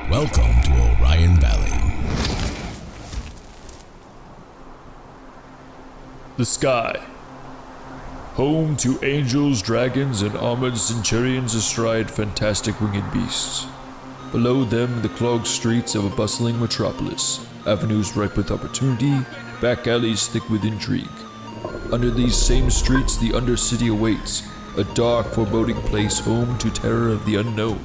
Welcome to Orion Valley. The sky. Home to angels, dragons, and armored centurions astride fantastic winged beasts. Below them, the clogged streets of a bustling metropolis, avenues ripe with opportunity, back alleys thick with intrigue. Under these same streets, the Undercity awaits, a dark, foreboding place home to terror of the unknown.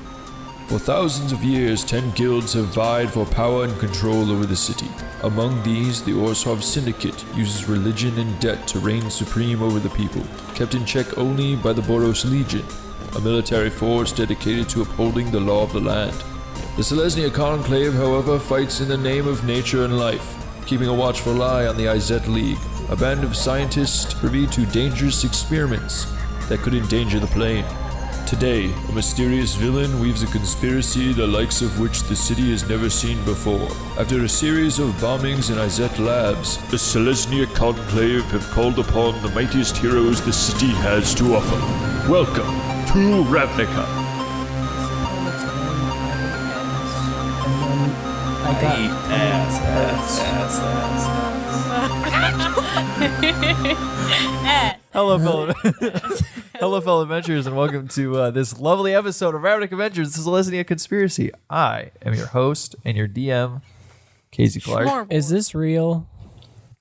For thousands of years, 10 guilds have vied for power and control over the city. Among these, the Orsov Syndicate uses religion and debt to reign supreme over the people, kept in check only by the Boros Legion, a military force dedicated to upholding the law of the land. The Selesnya Conclave, however, fights in the name of nature and life, keeping a watchful eye on the Izet League, a band of scientists privy to dangerous experiments that could endanger the plane. Today, a mysterious villain weaves a conspiracy the likes of which the city has never seen before. After a series of bombings in Izet labs, the Selesnya Conclave have called upon the mightiest heroes the city has to offer. Welcome to Ravnica. Hello, fellow adventurers, and welcome to this lovely episode of RavnicAvengers. This is Selesnya Conspiracy. I am your host and your DM, Casey Clark. Is this real?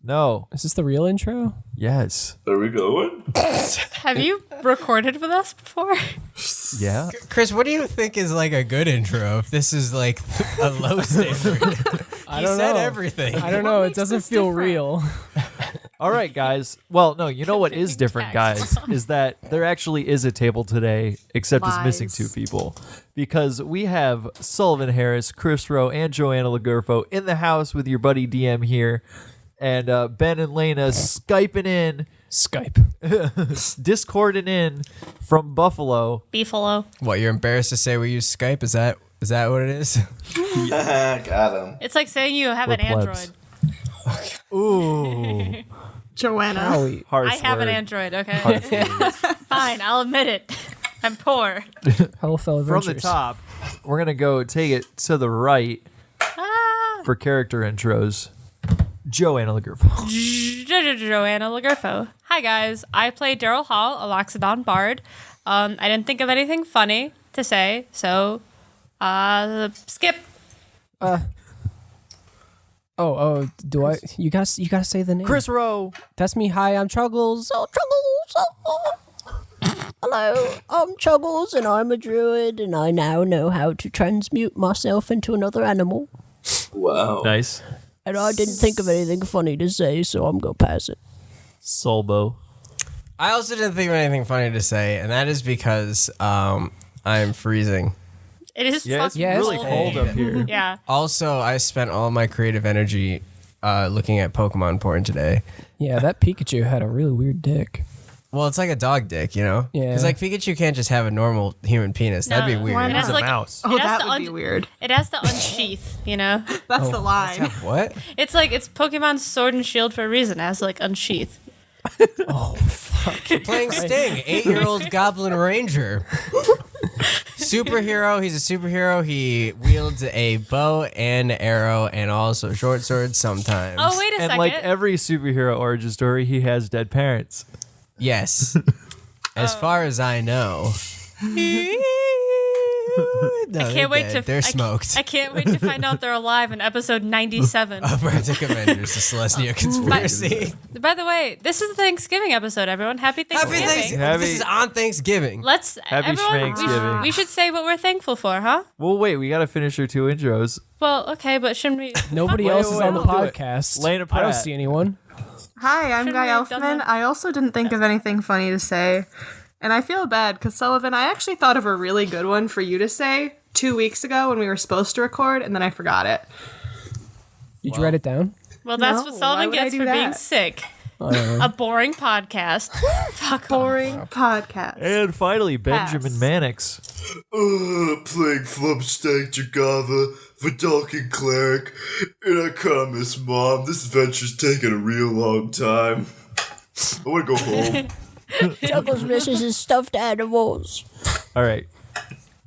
No. Is this the real intro? Yes. Are we going? Have you recorded with us before? Yeah. Chris, what do you think is like a good intro if this is like a low standard? I don't said know. everything. I don't know. It doesn't feel real. All right, guys. Well, no, you know what is different, guys, is that there actually is a table today, except it's missing two people. Because we have Sullivan Harris, Chris Rowe, and Joanna Lagerfo in the house with your buddy DM here. And Ben and Layna Skyping in. Discording in from Buffalo. Beefalo. What, you're embarrassed to say we use Skype? Is that what it is? Got him. It's like saying you have an plebs. Android. Ooh. Joanna. Harsh I have an word. Android, okay? Harsh words. Fine, I'll admit it. I'm poor. Hello, fellow From adventurers. the top, we're going to go take it to the right for character intros. Joanna Lagerfo. Joanna Lagerfo. Hi, guys. I play Daryl Hall, a Loxodon bard. I didn't think of anything funny to say, so skip. Do I? You gotta say the name. Chris Rowe. That's me. Hi, I'm Chuggles. Oh, Chuggles. Hello, I'm Chuggles, and I'm a druid, and I now know how to transmute myself into another animal. Wow. Nice. And I didn't think of anything funny to say, so I'm gonna pass it. Solbo. I also didn't think of anything funny to say, and that is because I'm freezing. It is fucking really cold. cold up here. Yeah. Also, I spent all my creative energy looking at Pokemon porn today. Yeah, that Pikachu had a really weird dick. Well, it's like a dog dick, you know? Yeah. Because like Pikachu can't just have a normal human penis. That'd be weird. It has It's a to, mouse. It has that would be weird. It has to unsheath, you know? That's the line. What? It's like, it's Pokemon's Sword and Shield for a reason. It has to, like, unsheath. Playing Sting, 8-year-old Goblin Ranger. Superhero, he's a superhero. He wields a bow and arrow and also short swords sometimes. Oh, wait a second. And like every superhero origin story, he has dead parents. Yes. As far as I know. No, I can't wait to. They're smoked. I can't wait to find out they're alive in episode 97. Of RavnicAvengers, the Selesnya Conspiracy. By the way, this is the Thanksgiving episode, everyone. Happy Thanksgiving. This is on Thanksgiving. Happy Thanksgiving. We should say what we're thankful for, huh? Well, wait, we got to finish our two intros. Well, okay, but shouldn't we? Nobody else is on the we'll do it. podcast. Layna I don't Pratt. see anyone. Hi, I'm Shouldn't Guy we have done Elfman. that? I also didn't think of anything funny to say. And I feel bad because, Sullivan, I actually thought of a really good one for you to say 2 weeks ago when we were supposed to record, and then I forgot it. Did you write it down? Well, that's No, what why Sullivan would I gets do for being that? sick. A boring podcast. Fuck Boring podcast. And finally, Benjamin Pass. Mannix. Playing Flubstack Jagava for Dalkin Cleric, and I kinda miss Mom. This adventure's taking a real long time. I wanna go home. Chuckles misses his stuffed animals. All right.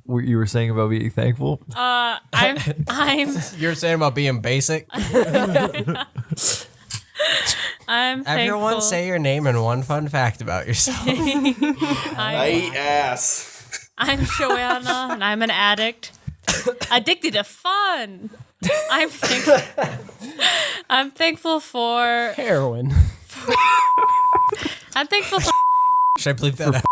what you were saying about being thankful? I'm You're saying about being basic? I'm Everyone thankful. say your name and one fun fact about yourself. I eat ass. I'm Joanna, and I'm an addict. Addicted to fun. I'm thankful for. Heroin. I'm thankful for. Should I bleep that out?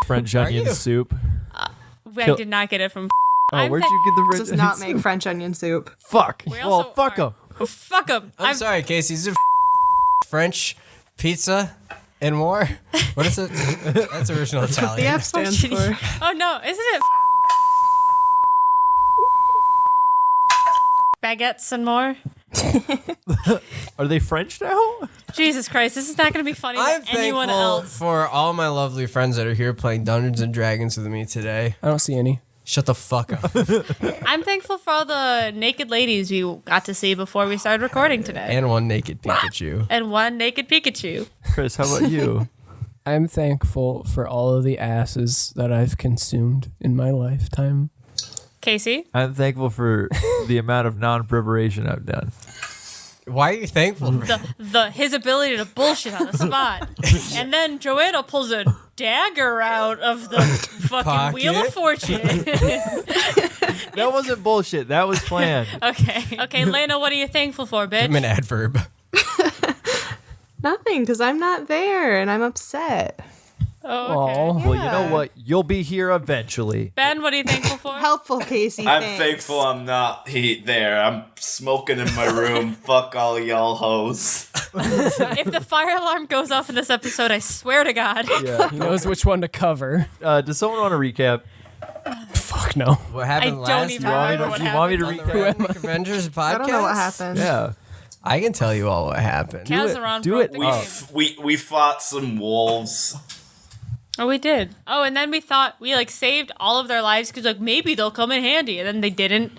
French Are onion you? soup. I did not get it from. Oh, where'd you get the French Does onion not soup? make French onion soup. Fuck. We Well, also fuck are- them. Fuck them. I'm sorry, Casey. Is it French pizza and more? What is it? That's original The Italian. F stands for. Oh no, isn't it? Baguettes and more. Are they French now? Jesus Christ, this is not going to be funny I'm to anyone thankful else. for all my lovely friends that are here playing Dungeons and Dragons with me today. I don't see any. Shut the fuck up. I'm thankful for all the naked ladies we got to see before we started recording today. And one naked Pikachu. And one naked Pikachu. Chris, how about you? I'm thankful for all of the asses that I've consumed in my lifetime. Casey? I'm thankful for the amount of non-preparation I've done. Why are you thankful for His ability to bullshit on the spot. And then Joanna pulls a dagger out of the fucking Wheel of Pocket? Fortune. That wasn't bullshit. That was planned. Okay, Layna, what are you thankful for, bitch? I'm an adverb. Nothing, because I'm not there and I'm upset. Oh, okay. Aw. Well, you know what? You'll be here eventually. Ben, what are you thankful for? Helpful, Casey. I'm thanks. thankful I'm not there. I'm smoking in my room. Fuck all y'all hoes. If the fire alarm goes off in this episode, I swear to God. Yeah. He knows which one to cover. Does someone want to recap? Fuck no. What I happened don't last even week remember what Do you want me to on the recap? RavnicAvengers Avengers podcast? I don't know what happened. Yeah. I can tell you all what happened. Kazaron Do broke it. the Oh. game. We fought some wolves. Oh, we did. Oh, and then we thought we saved all of their lives because maybe they'll come in handy, and then they didn't.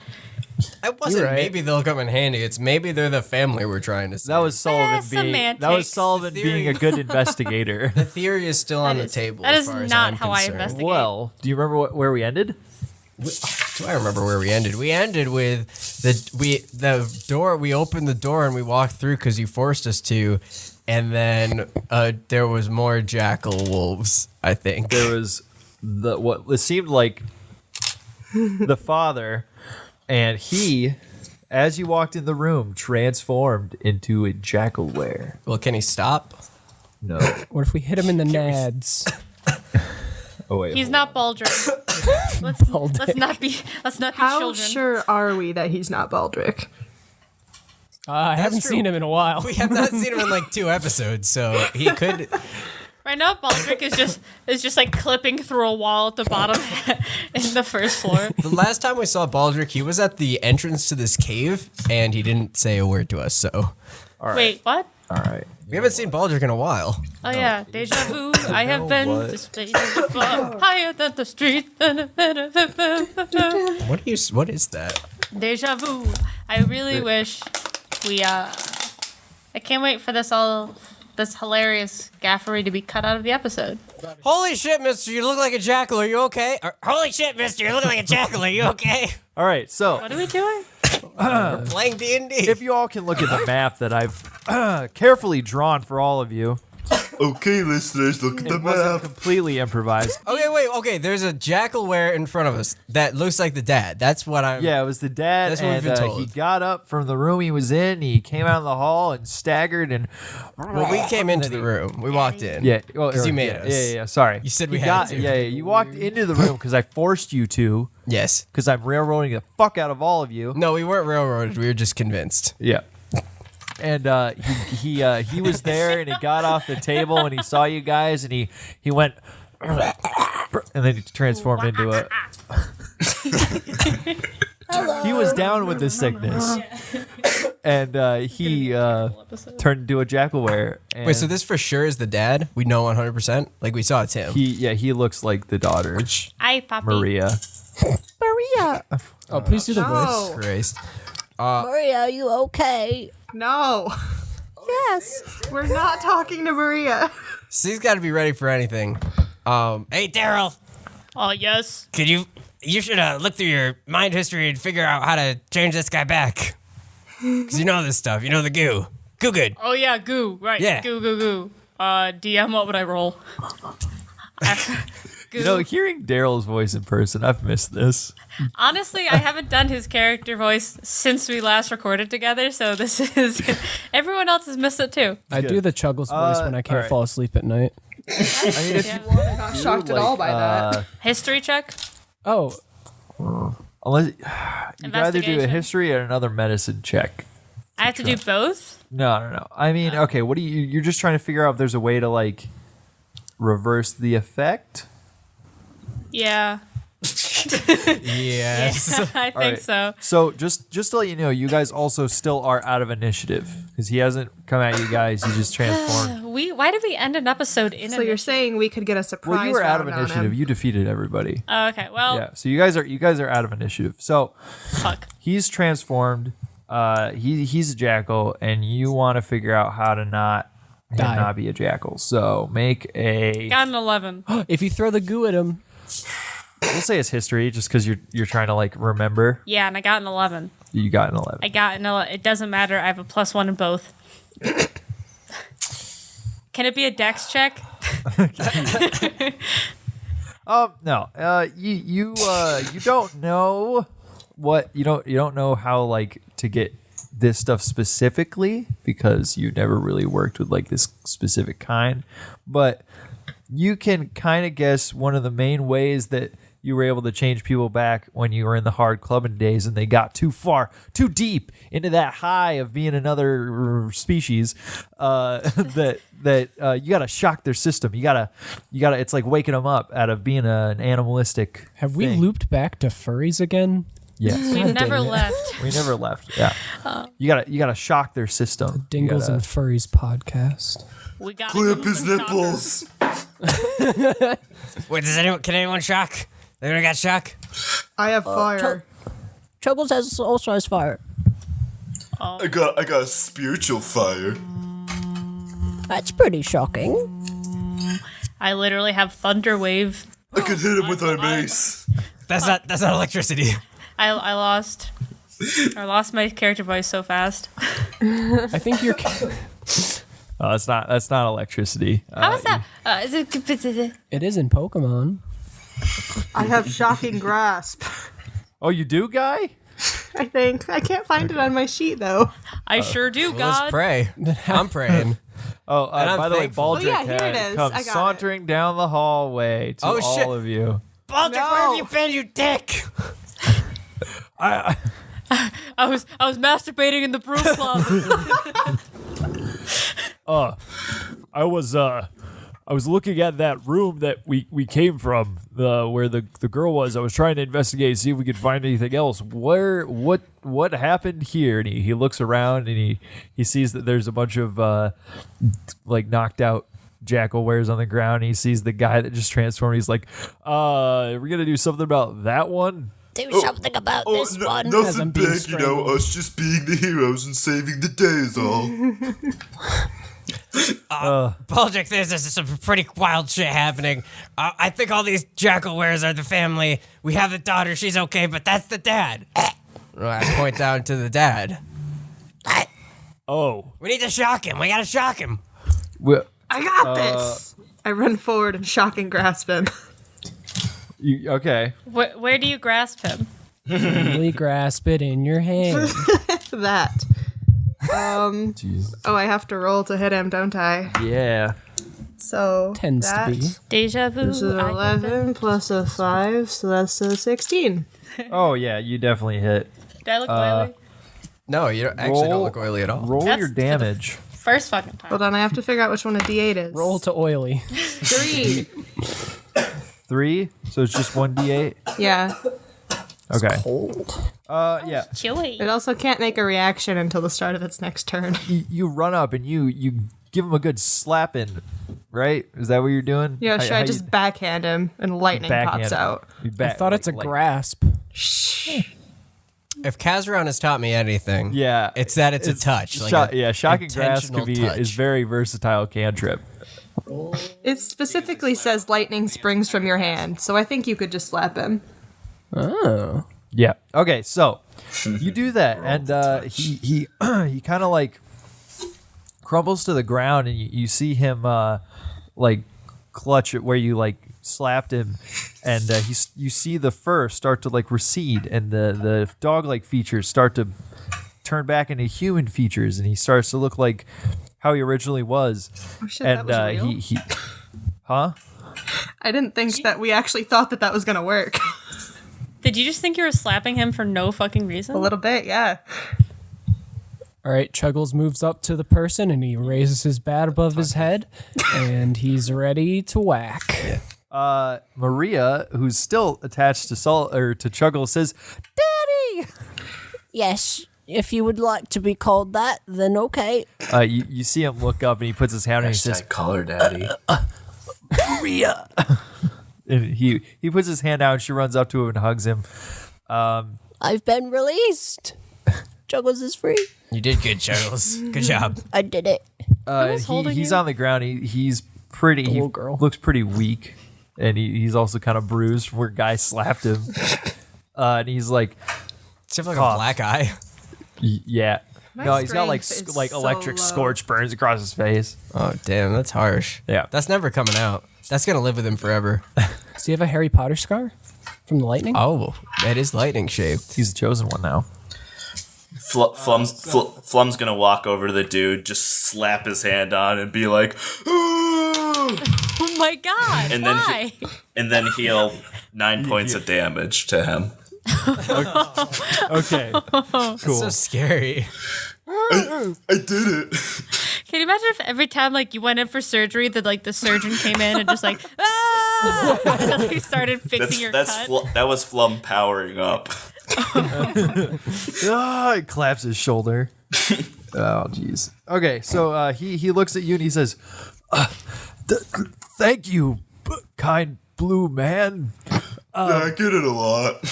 It wasn't You're right. maybe they'll come in handy. It's maybe they're the family we're trying to save. That was Sullivan being. That was semantics. Sullivan being a good investigator. The theory is still on the is- table. that as is far as not I'm how I concerned. investigate. Well, do you remember where we ended? Do I remember where we ended? We ended with the door. We opened the door and we walked through because you forced us to, and then there was more jackal wolves. I think There was what it seemed like the father, and he, as you walked in the room, transformed into a Jackalwere. Well, can he stop? No. What if we hit him in the nads? Oh wait. He's hold not Baldric. Let's not be How children. sure are we that he's not Baldric? I haven't true. seen him in a while. We have not seen him in like 2 episodes, so he could. Right now, Baldric is just clipping through a wall at the bottom in the first floor. The last time we saw Baldric, he was at the entrance to this cave, and he didn't say a word to us. So All right. Wait, what? All right. we haven't seen Baldric in a while. Oh yeah, deja vu. I have know been what? displayed higher than the street. What is that? Deja vu. I really wish we. I can't wait for this hilarious gaffery to be cut out of the episode. Holy shit, mister, you look like a jackal. Are you okay? Holy shit, mister, you look like a jackal. Are you okay? All right. So What are we doing? Playing D&D. if you all can look at the map that I've carefully drawn for all of you, Okay, listeners, look at it wasn't completely improvised. Okay, there's a Jackalwere in front of us that looks like the dad. That's what I'm... Yeah, it was the dad, That's what we've and been told. he got up from the room he was in. He came out in the hall and staggered, and Well, we came into the room. We walked in. yeah, well, 'Cause you yeah, made yeah, us. Yeah. Sorry, You said He we had got, to. Yeah, you walked into the room because I forced you to, Yes. because I'm railroading the fuck out of all of you. No, we weren't railroaded. We were just convinced. Yeah. And he was there, and he got off the table, and he saw you guys, and he went, and then he transformed into a. He was down with the sickness, and he turned into a Jackalwere. And Wait, so this for sure is the dad? We know 100%? Like, we saw it's him. he looks like the daughter, Hi, Poppy. Maria. Oh, please do the voice. No. Christ. Maria, are you okay? No. Yes. We're not talking to Maria. So he's got to be ready for anything. Hey, Daryl. Oh yes. Could you you should look through your mind history and figure out how to change this guy back. Because you know this stuff. You know the goo. Goo good. Oh yeah, goo. Right. Yeah. Goo. DM, what would I roll? Goo. You know, hearing Daryl's voice in person, I've missed this. Honestly, I haven't done his character voice since we last recorded together, so this is everyone else has missed it too. I do the Chuggles voice when I can't alright. fall asleep at night. I mean, if Yeah. you want Not shocked at all by that. History check. Oh, unless you can either do a Investigation. history or another medicine check. I have to do both. No. I mean, okay, what do you're just trying to figure out if there's a way to like reverse the effect? Yeah. Yes. I think right. so. So just to let you know, you guys also still are out of initiative because he hasn't come at you guys. He just transformed. Why did we end an episode in So you're saying we could get a surprise Well, you were out of round on initiative. him. You defeated everybody. Oh, okay. Well, Yeah. So you guys are out of initiative. So fuck. he's transformed. He's a jackal, and you want to figure out how to not be a jackal. So make a. Got an 11. if you throw the goo at him, We'll say it's history, just because you're trying to like remember. Yeah, and I got an 11. You got an 11. I got an 11. It doesn't matter. I have a +1 in both. Can it be a dex check? No. You don't know what you don't know how like to get this stuff specifically because you never really worked with like this specific kind, but you can kind of guess one of the main ways that you were able to change people back when you were in the hard clubbing days and they got too deep into that high of being another species that you got to shock their system. You got to it's like waking them up out of being an animalistic have we thing. looped back to furries again? Yes. We God never dang it. left. We never left. Yeah. You gotta shock their system. You Dingles gotta- and Furries podcast. We got Clamp his nipples. Wait, can anyone shock? Anyone got shock? I have fire. Chuggles also has fire. I got a spiritual fire. That's pretty shocking. I literally have thunder wave. I could hit him with my mace. That's not electricity. I lost my character voice so fast. I think you're. Oh, that's not electricity. How is that? It is in Pokemon. I have shocking grasp. Oh, you do, guy? I think I can't find it on my sheet though. I sure do, Well, let's God. pray. I'm praying. Oh, And I'm by the way, thankful. Baldric Oh, yeah, here it is. comes I got sauntering down the hallway to Oh, shit. all of you. Baldric, where have you been, you dick? I was masturbating in the broom closet. I was looking at that room that we came from, where the girl was. I was trying to investigate, see if we could find anything else. What happened here? And he looks around and he sees that there's a bunch of like knocked out Jackalweres on the ground. He sees the guy that just transformed. He's like, are we gonna do something about that one? Do something about this one. As Nothing I'm being big, us just being the heroes and saving the day is all. Baldric, there's some pretty wild shit happening. I think all these Jackalweres are the family. We have the daughter, she's okay, but that's the dad. I point down to the dad. Oh, We need to shock him. We gotta shock him. I got this. I run forward and shocking grasp him. okay. Where do you grasp him? Only grasp it in your hand. That. Jeez. Oh, I have to roll to hit him, don't I? Yeah. So Tends to that be. Deja vu. This is 11 plus a 5, so that's a 16. Oh yeah, you definitely hit. Did I look oily? No, you actually don't look oily at all. Roll That's your for the damage. First fucking time. Hold on, I have to figure out which one a D8 is. Roll to oily. 3. 3, so it's just 1d8. Yeah. Okay. Yeah. Chili. It also can't make a reaction until the start of its next turn. You run up and you give him a good slapping, right? Is that what you're doing? Yeah, should I How just you- backhand him and lightning backhand pops him? out? You I thought it's a like- grasp. If Kazaron has taught me anything, Yeah, it's that it's a touch. Like shocking grasp intentional can be touch. is very versatile cantrip. It specifically says lightning springs from your hand, so I think you could just slap him. Oh. Yeah. Okay, so you do that, and he kind of like crumbles to the ground, and you see him like clutch it where you like slapped him, and you see the fur start to like recede, and the dog-like features start to turn back into human features, and he starts to look like how he originally was. Oh shit, And that was real? he huh? I didn't think that we actually thought that was gonna work. Did you just think you were slapping him for no fucking reason? A little bit, yeah. All right, Chuggles moves up to the person and he raises his bat above his head, and he's ready to whack. Maria, who's still attached to to Chuggles, says, "Daddy." Yes, if you would like to be called that, then okay. You see him look up, and he puts his hand on, and he says, Call her daddy. Maria. And he puts his hand out, and she runs up to him and hugs him. I've been released. Juggles is free. You did good, Chuggles. Good job. I did it. He's on the ground. He's pretty. He Little girl. looks pretty weak, and he's also kind of bruised from where a guy slapped him. And he's like, Does he have like Cough. a black eye? Yeah. No, he's got strength is like so electric low. scorch burns across his face. Oh, damn, that's harsh. Yeah. That's never coming out. That's going to live with him forever. Does he have a Harry Potter scar from the lightning? Oh, that is lightning shaped. He's the chosen one now. Flum's gonna walk over to the dude, just slap his hand on, and be like, "Ooh!" Oh my god! And why? and then heal 9 points of damage to him. Okay. That's so scary. I did it. Can you imagine if every time like you went in for surgery, that like the surgeon came in and just like ah, and he started fixing your cut? That was Flum powering up. He claps his shoulder. Oh, jeez. Okay, so he looks at you and he says, "Thank you, kind blue man. I get it a lot.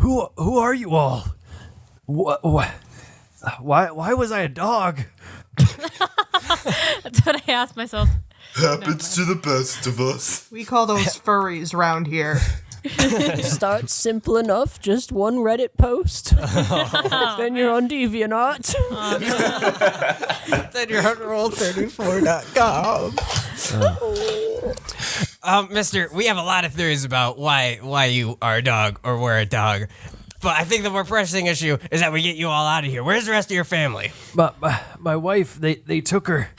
Who are you all? What? Why was I a dog?" That's what I asked myself. Happens to the best of us. We call those furries round here. Start simple enough, just one Reddit post. Then you're on DeviantArt. Then you're on roll34.com. Mister, we have a lot of theories about why you are a dog or were a dog. But I think the more pressing issue is that we get you all out of here. Where's the rest of your family? My wife, they took her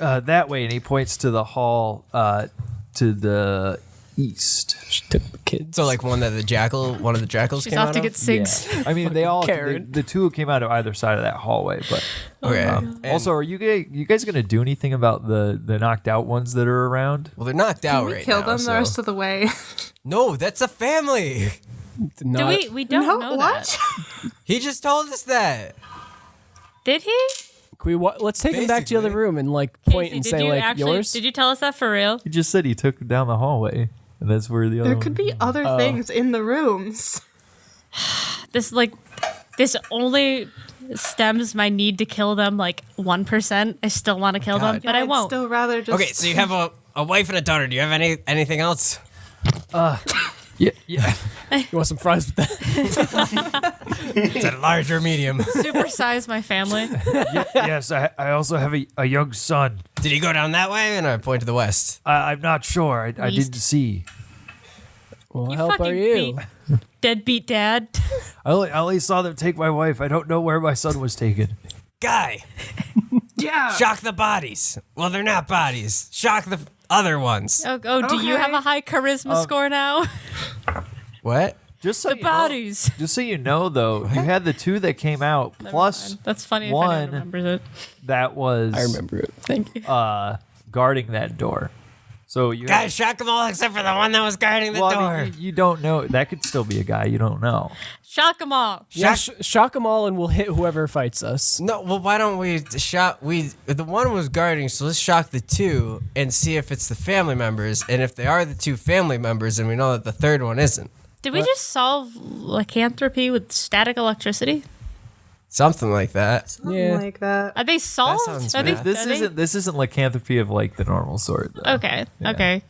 that way, and he points to the hall to the east. She took the kids. So like one of the jackals She's came off out to of? get cigs. Yeah. I mean, the two came out of either side of that hallway, but Okay. also, are you guys gonna do anything about the knocked out ones that are around? Well, they're knocked out We right kill now. them so- the rest of the way. No, that's a family. Do we don't know what? that. He just told us that. Did he? Can we let's take him back to the other Basically. room and like point Casey, and did say you like actually, yours. Did you tell us that for real? He just said he took them down the hallway, and that's where the other. There could be other things in the rooms. This only stems my need to kill them like 1%. I still want to kill them, but I I'd won't. still rather just. Okay, so you have a wife and a daughter. Do you have anything else? Yeah. You want some fries with that? Is it large or medium? Supersize my family. Yes, I also have a young son. Did he go down that way? And I point to the west. I'm not sure. I East. didn't see. What You help are fucking you? Deadbeat dad. I only saw them take my wife. I don't know where my son was taken. Guy, Yeah. shock the bodies. Well, they're not bodies. Shock the other ones. Oh, do you Okay. have a high charisma score now? What? Just so The you know- bodies. just so you know, though, you had the two that came out plus That's funny if one anyone remembers it. that was I remember it. Thank you. guarding that door. So you Guys, shock them all except for the one that was guarding the well, door. I mean, you don't know. That could still be a guy. You don't know. Shock them all. Yeah, shock them all and we'll hit whoever fights us. No, well, why don't we the one was guarding, so let's shock the two and see if it's the family members. And if they are the two family members, then we know that the third one isn't. Did we just solve lycanthropy with static electricity? Something like that. Something Yeah. like that. Are they solved? sounds Are they, bad. This are they- isn't lycanthropy of like the normal sort. Though. Okay. Okay.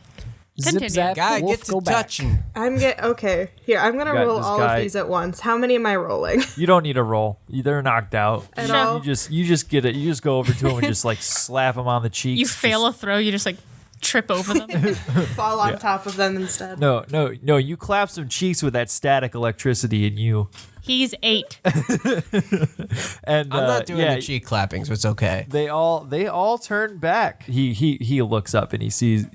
Continue. zap, Guy, wolf, get to go back. touching. Okay. Here, I'm gonna Got roll this all guy. of these at once. How many am I rolling? You don't need a roll. They're knocked out. At you, all? you just get it. You just go over to them and just like slap them on the cheeks. You fail a throw, you just like trip over them. Fall on top of them instead. No. You clap some cheeks with that static electricity in you. He's 8. And I'm not doing the cheek clapping, so it's okay. They all turn back. He looks up and he says,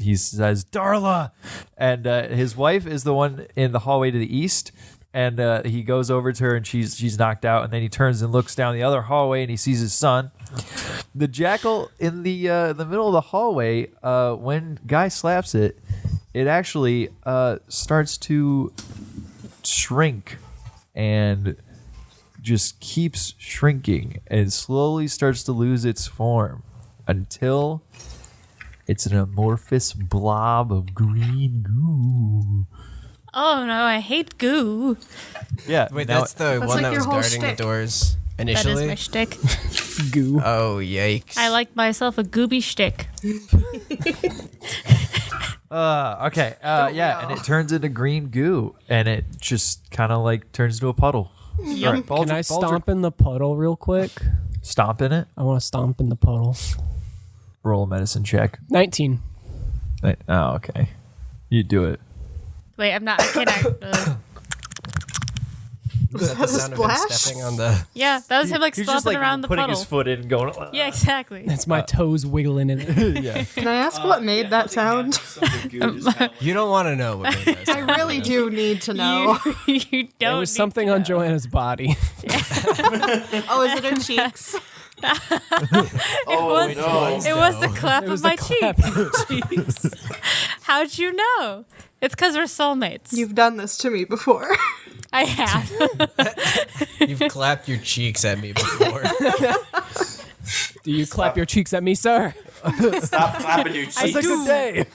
Darla, and his wife is the one in the hallway to the east. And he goes over to her and she's knocked out. And then he turns and looks down the other hallway and he sees his son. The jackal in the middle of the hallway. When Guy slaps it, it actually starts to shrink and just keeps shrinking and slowly starts to lose its form until it's an amorphous blob of green goo. Oh no, I hate goo. Yeah. Wait, now- that's the one like that your was whole guarding the shtick. doors That initially. is my shtick. Goo. Oh, yikes. I like myself a gooby shtick. okay. Yeah, and it turns into green goo, and it just kind of like turns into a puddle. All right, Can I stomp in the puddle real quick? Stomp in it? I want to stomp in the puddle. Roll a medicine check. 19. Oh, okay. You do it. Wait, I'm not. I can't act. Is that the sound of him splash? stepping on the... Yeah, that was him like He's stomping just like around the putting puddle. his foot in and going. Yeah, exactly. That's my toes wiggling in it. Yeah. Can I ask what made that sound? You don't want to know what made that I sound. really do need to know. You It don't. was need something to on know. Joanna's body. Oh, is it in cheeks? Oh no! It was the clap It was of my the clap cheeks. How'd you know? It's because we're soulmates. You've done this to me before. I have. You've clapped your cheeks at me before. Do you clap your cheeks at me, sir? Stop clapping your cheeks. Good day.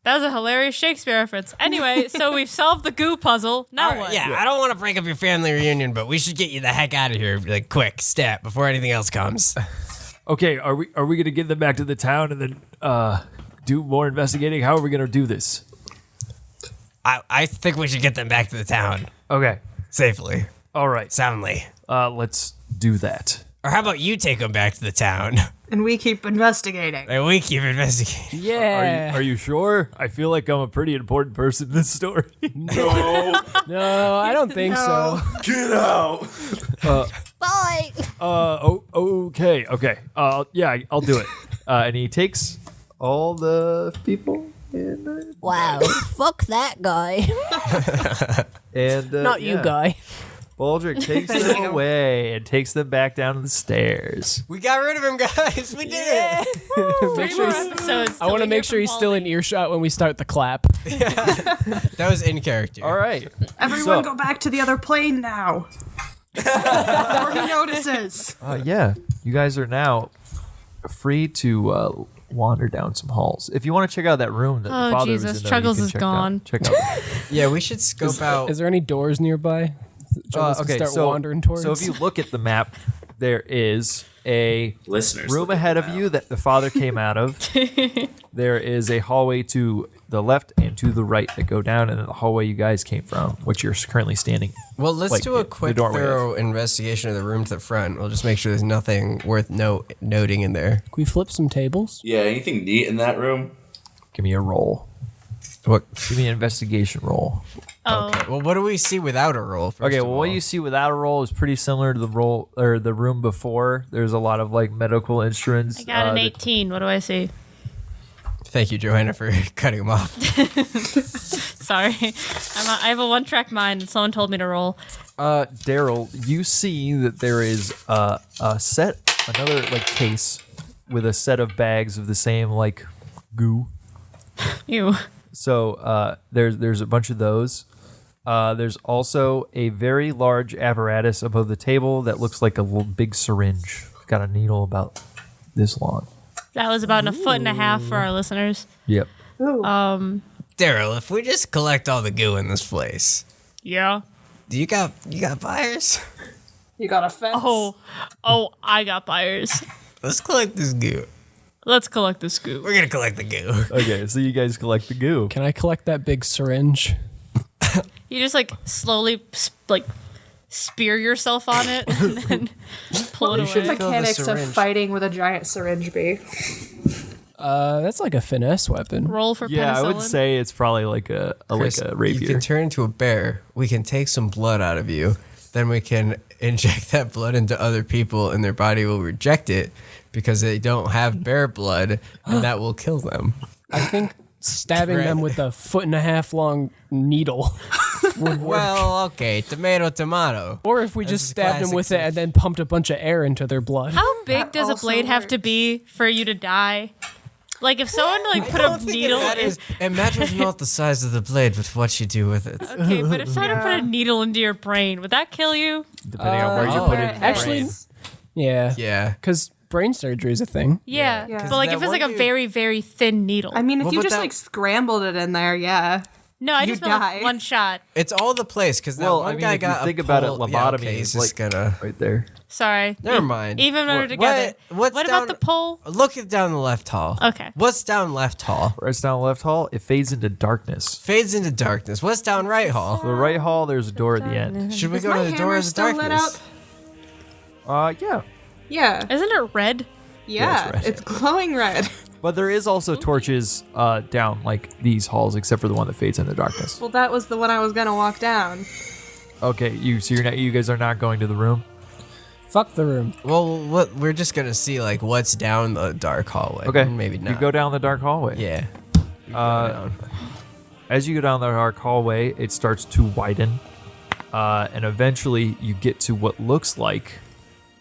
That was a hilarious Shakespeare reference. Anyway, so we've solved the goo puzzle. Now what? Yeah, I don't want to break up your family reunion, but we should get you the heck out of here, like quick, stat, before anything else comes. Okay, are we gonna get them back to the town and then do more investigating? How are we gonna do this? I think we should get them back to the town Okay. safely, All right. soundly. Let's do that. Or how about you take them back to the town And we keep investigating. and we keep investigating? Yeah. Are you sure? I feel like I'm a pretty important person in this story. No, No, I don't think so. get out! Bye. Okay. Yeah, I'll do it. And he takes all the people in, Wow. Fuck that guy. and Not you, yeah. guy. Baldric takes them away and takes them back down the stairs. We got rid of him, guys. We did it. Make sure he's- Episodes I want to till we make hear sure from he's still in Paulie. earshot when we start the clap. That was in character. All right. Everyone So- go back to the other plane now. Before he notices. Yeah, you guys are now free to wander down some halls. If you want to check out that room that Oh, the father Jesus, was in, though, Chuggles you can is check gone. Out, check out. Yeah, we should scope out. Is there any doors nearby? Juggles can start wandering towards. So if you look at the map, there is a Listeners, room look at ahead the of map. you that the father came out of. There is a hallway to the left and to the right that go down, and then the hallway you guys came from, which you're currently standing. Well, let's like, do a the quick, doorway thorough investigation of the room to the front. We'll just make sure there's nothing worth noting in there. Can we flip some tables? Yeah, anything neat in that room? Give me a roll. What? Give me an investigation roll. Oh, Well, what do we see without a roll? First Okay, of well, what all? you see without a roll is pretty similar to the roll or the room before. There's a lot of like medical instruments. I got an 18. What do I see? Thank you, Joanna, for cutting him off. Sorry. I have a one-track mind, and someone told me to roll. Daryl, you see that there is another like case with a set of bags of the same like goo. Ew. So there's a bunch of those. There's also a very large apparatus above the table that looks like a little big syringe. Got a needle about this long. That was about a foot and a half for our listeners. Yep. Daryl, if we just collect all the goo in this place, Yeah. you got buyers? You got a fence. Oh, I got buyers. Let's collect this goo. Let's collect the scoop. We're gonna collect the goo. Okay, so you guys collect the goo. Can I collect that big syringe? You just like slowly like spear yourself on it and then pull it away. Mechanics of fighting with a giant syringe be. That's like a finesse weapon. Roll for Yeah, penicillin. I would say it's probably like a Chris, rapier. you can turn into a bear. We can take some blood out of you. Then we can inject that blood into other people, and their body will reject it because they don't have bear blood, and that will kill them. I think stabbing them with a 1.5 foot long needle would work. Well, okay, tomato. Or if we That's just a stabbed them classic with it and then pumped a bunch of air into their blood. How big does a also blade have to works. be for you to die? Like if someone like put a needle in. It matters not the size of the blade, but what you do with it. Okay, but if someone put a needle into your brain, would that kill you? Depending on where you put it. Actually, yeah. Yeah. Because brain surgery is a thing. Yeah. Yeah. But like that if it's like one a dude- very, very thin needle. I mean, if Well, you but just that- like scrambled it in there, yeah. No, I you just meant die. like one shot. It's all the place because that Well, one I mean, guy if you got think a about it, pull- lobotomy yeah, okay, is he's just gonna. right there. Sorry. Never mind. Even when we're What- together. what's What down- about the pole? Look it down the left hall. Okay. What's down left hall? Right down left hall, it fades into darkness. Fades into darkness. What's down right hall? The right hall, there's a door at the end. Should we Is go my to the door hammer of the still lit darkness? Yeah. Yeah. Isn't it red? Yeah. red. It's glowing red. But there is also torches down like these halls, except for the one that fades into darkness. Well, that was the one I was gonna walk down. Okay, you guys are not going to the room. Fuck the room. Well, what we're just gonna see like what's down the dark hallway. Okay, maybe not. You go down the dark hallway. Yeah. As you go down the dark hallway, it starts to widen, and eventually you get to what looks like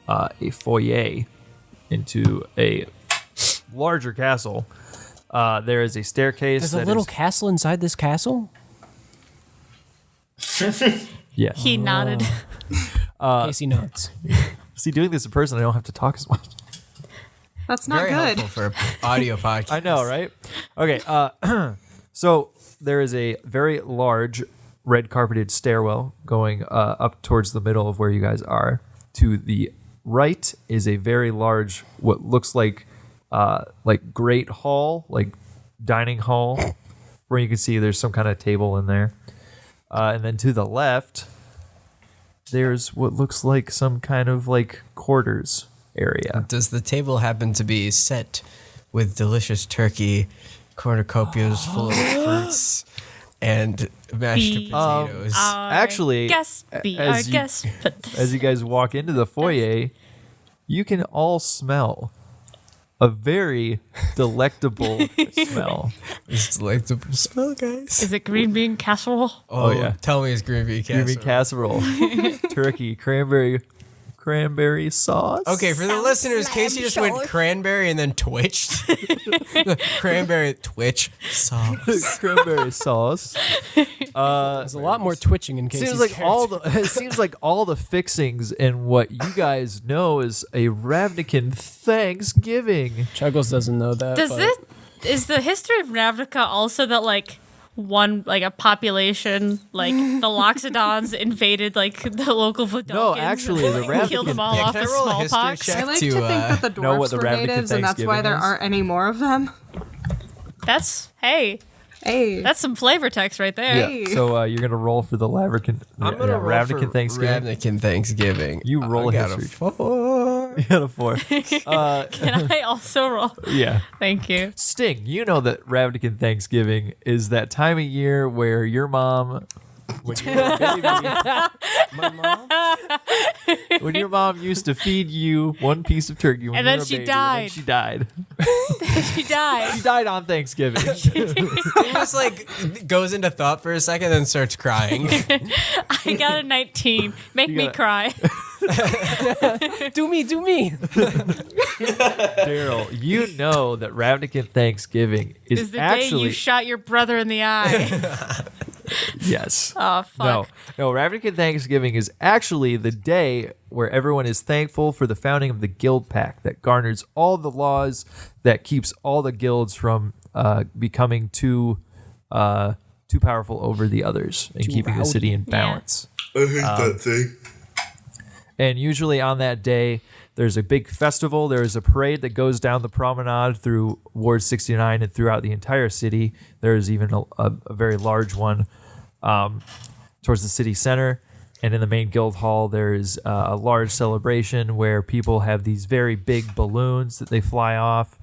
a foyer into a larger castle. There is a staircase. There's a that little is- castle inside this castle? Yeah. He nodded. Casey nods. See, doing this in person, I don't have to talk as much. That's not Very good. helpful for an audio podcast. I know, right? Okay. So there is a very large red carpeted stairwell going up towards the middle of where you guys are. To the right is a very large, what looks like great hall, like dining hall, where you can see there's some kind of table in there. And then to the left, there's what looks like some kind of like quarters area. Does the table happen to be set with delicious turkey, cornucopias full of fruits, and mashed potatoes? Actually, Guess be our as you- guest. As you guys walk into the foyer, you can all smell a very delectable smell. It's delectable smell, guys. Is it green bean casserole? Oh, yeah. Tell me it's green bean Green casserole. bean casserole, turkey, cranberry sauce. Okay, for the listeners, Casey just went cranberry and then twitched. Cranberry twitch sauce. cranberry sauce. There's a lot more twitching in Casey's Seems like character. it seems like all the fixings in what you guys know is a Ravnican Thanksgiving. Chuggles doesn't know that. Does but this is the history of Ravnica also that like one like a population like the Loxodons invaded like the local Vodalkans? No, actually, the and killed them all Yeah, off can I with roll a history smallpox. check? I like to, to think that the know what dwarves the were Ravnican natives, and that's why there Thanksgiving is? aren't any more of them. That's Hey. that's some flavor text right there. Hey. So you're gonna roll for the Ravnican Thanksgiving. Ravnican Thanksgiving. You roll a I got history. 4. You got a 4. Can I also roll? Yeah. Thank you. Sting, you know that Ravnican Thanksgiving is that time of year where your mom, when you were a baby, when your mom used to feed you one piece of turkey, when And you then were a she baby, and then died. she died. She died. She died on Thanksgiving. He just like goes into thought for a second, then starts crying. I got a 19. Make You me got- cry. do me. Daryl, you know that Ravnican Thanksgiving Is the day actually you shot your brother in the eye. yes. Oh fuck. No, Ravnican Thanksgiving is actually the day where everyone is thankful for the founding of the Guild Pact that garners all the laws that keeps all the guilds from becoming too powerful over the others and keeping the city in balance. I hate that thing. And usually on that day, There's a big festival. There is a parade that goes down the promenade through Ward 69 and throughout the entire city. There's even a very large one towards the city center. And in the main guild hall, there's a large celebration where people have these very big balloons that they fly off.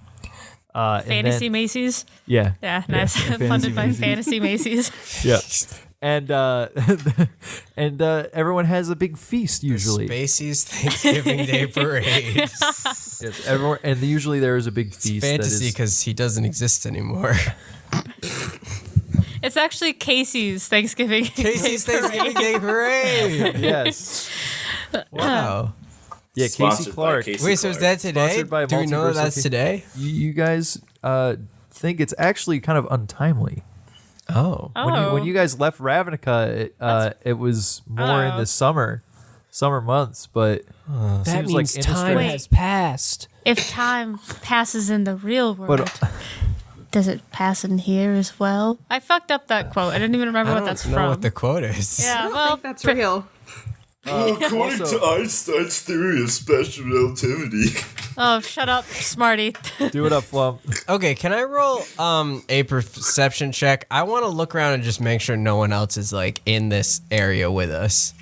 Fantasy Macy's. Yeah. Yeah, nice. Funded by Fantasy Macy's. Yeah. And and everyone has a big feast usually. Spacey's Thanksgiving Day Parade. Yes, everyone, and usually there is a big feast. Fantasy because he doesn't exist anymore. It's actually Casey's Thanksgiving. Casey's Thanksgiving Day Parade. Yes. Wow. Yeah, Sponsored Casey by Clark. Casey Wait, so is that today? Sponsored by Do we know Multiversal that's today? You guys think it's actually kind of untimely. Oh. When you guys left Ravnica, it was more in the summer months, but That seems means like time industry. has passed. If time passes in the real world, But does it pass in here as well? I fucked up that quote. I didn't even remember I what don't that's know from. what the quote is. Yeah, I well, think that's real. According also- to Einstein's theory of special relativity. oh, shut up, smarty. do it up, Flump. Okay, can I roll a perception check? I want to look around and just make sure no one else is like in this area with us.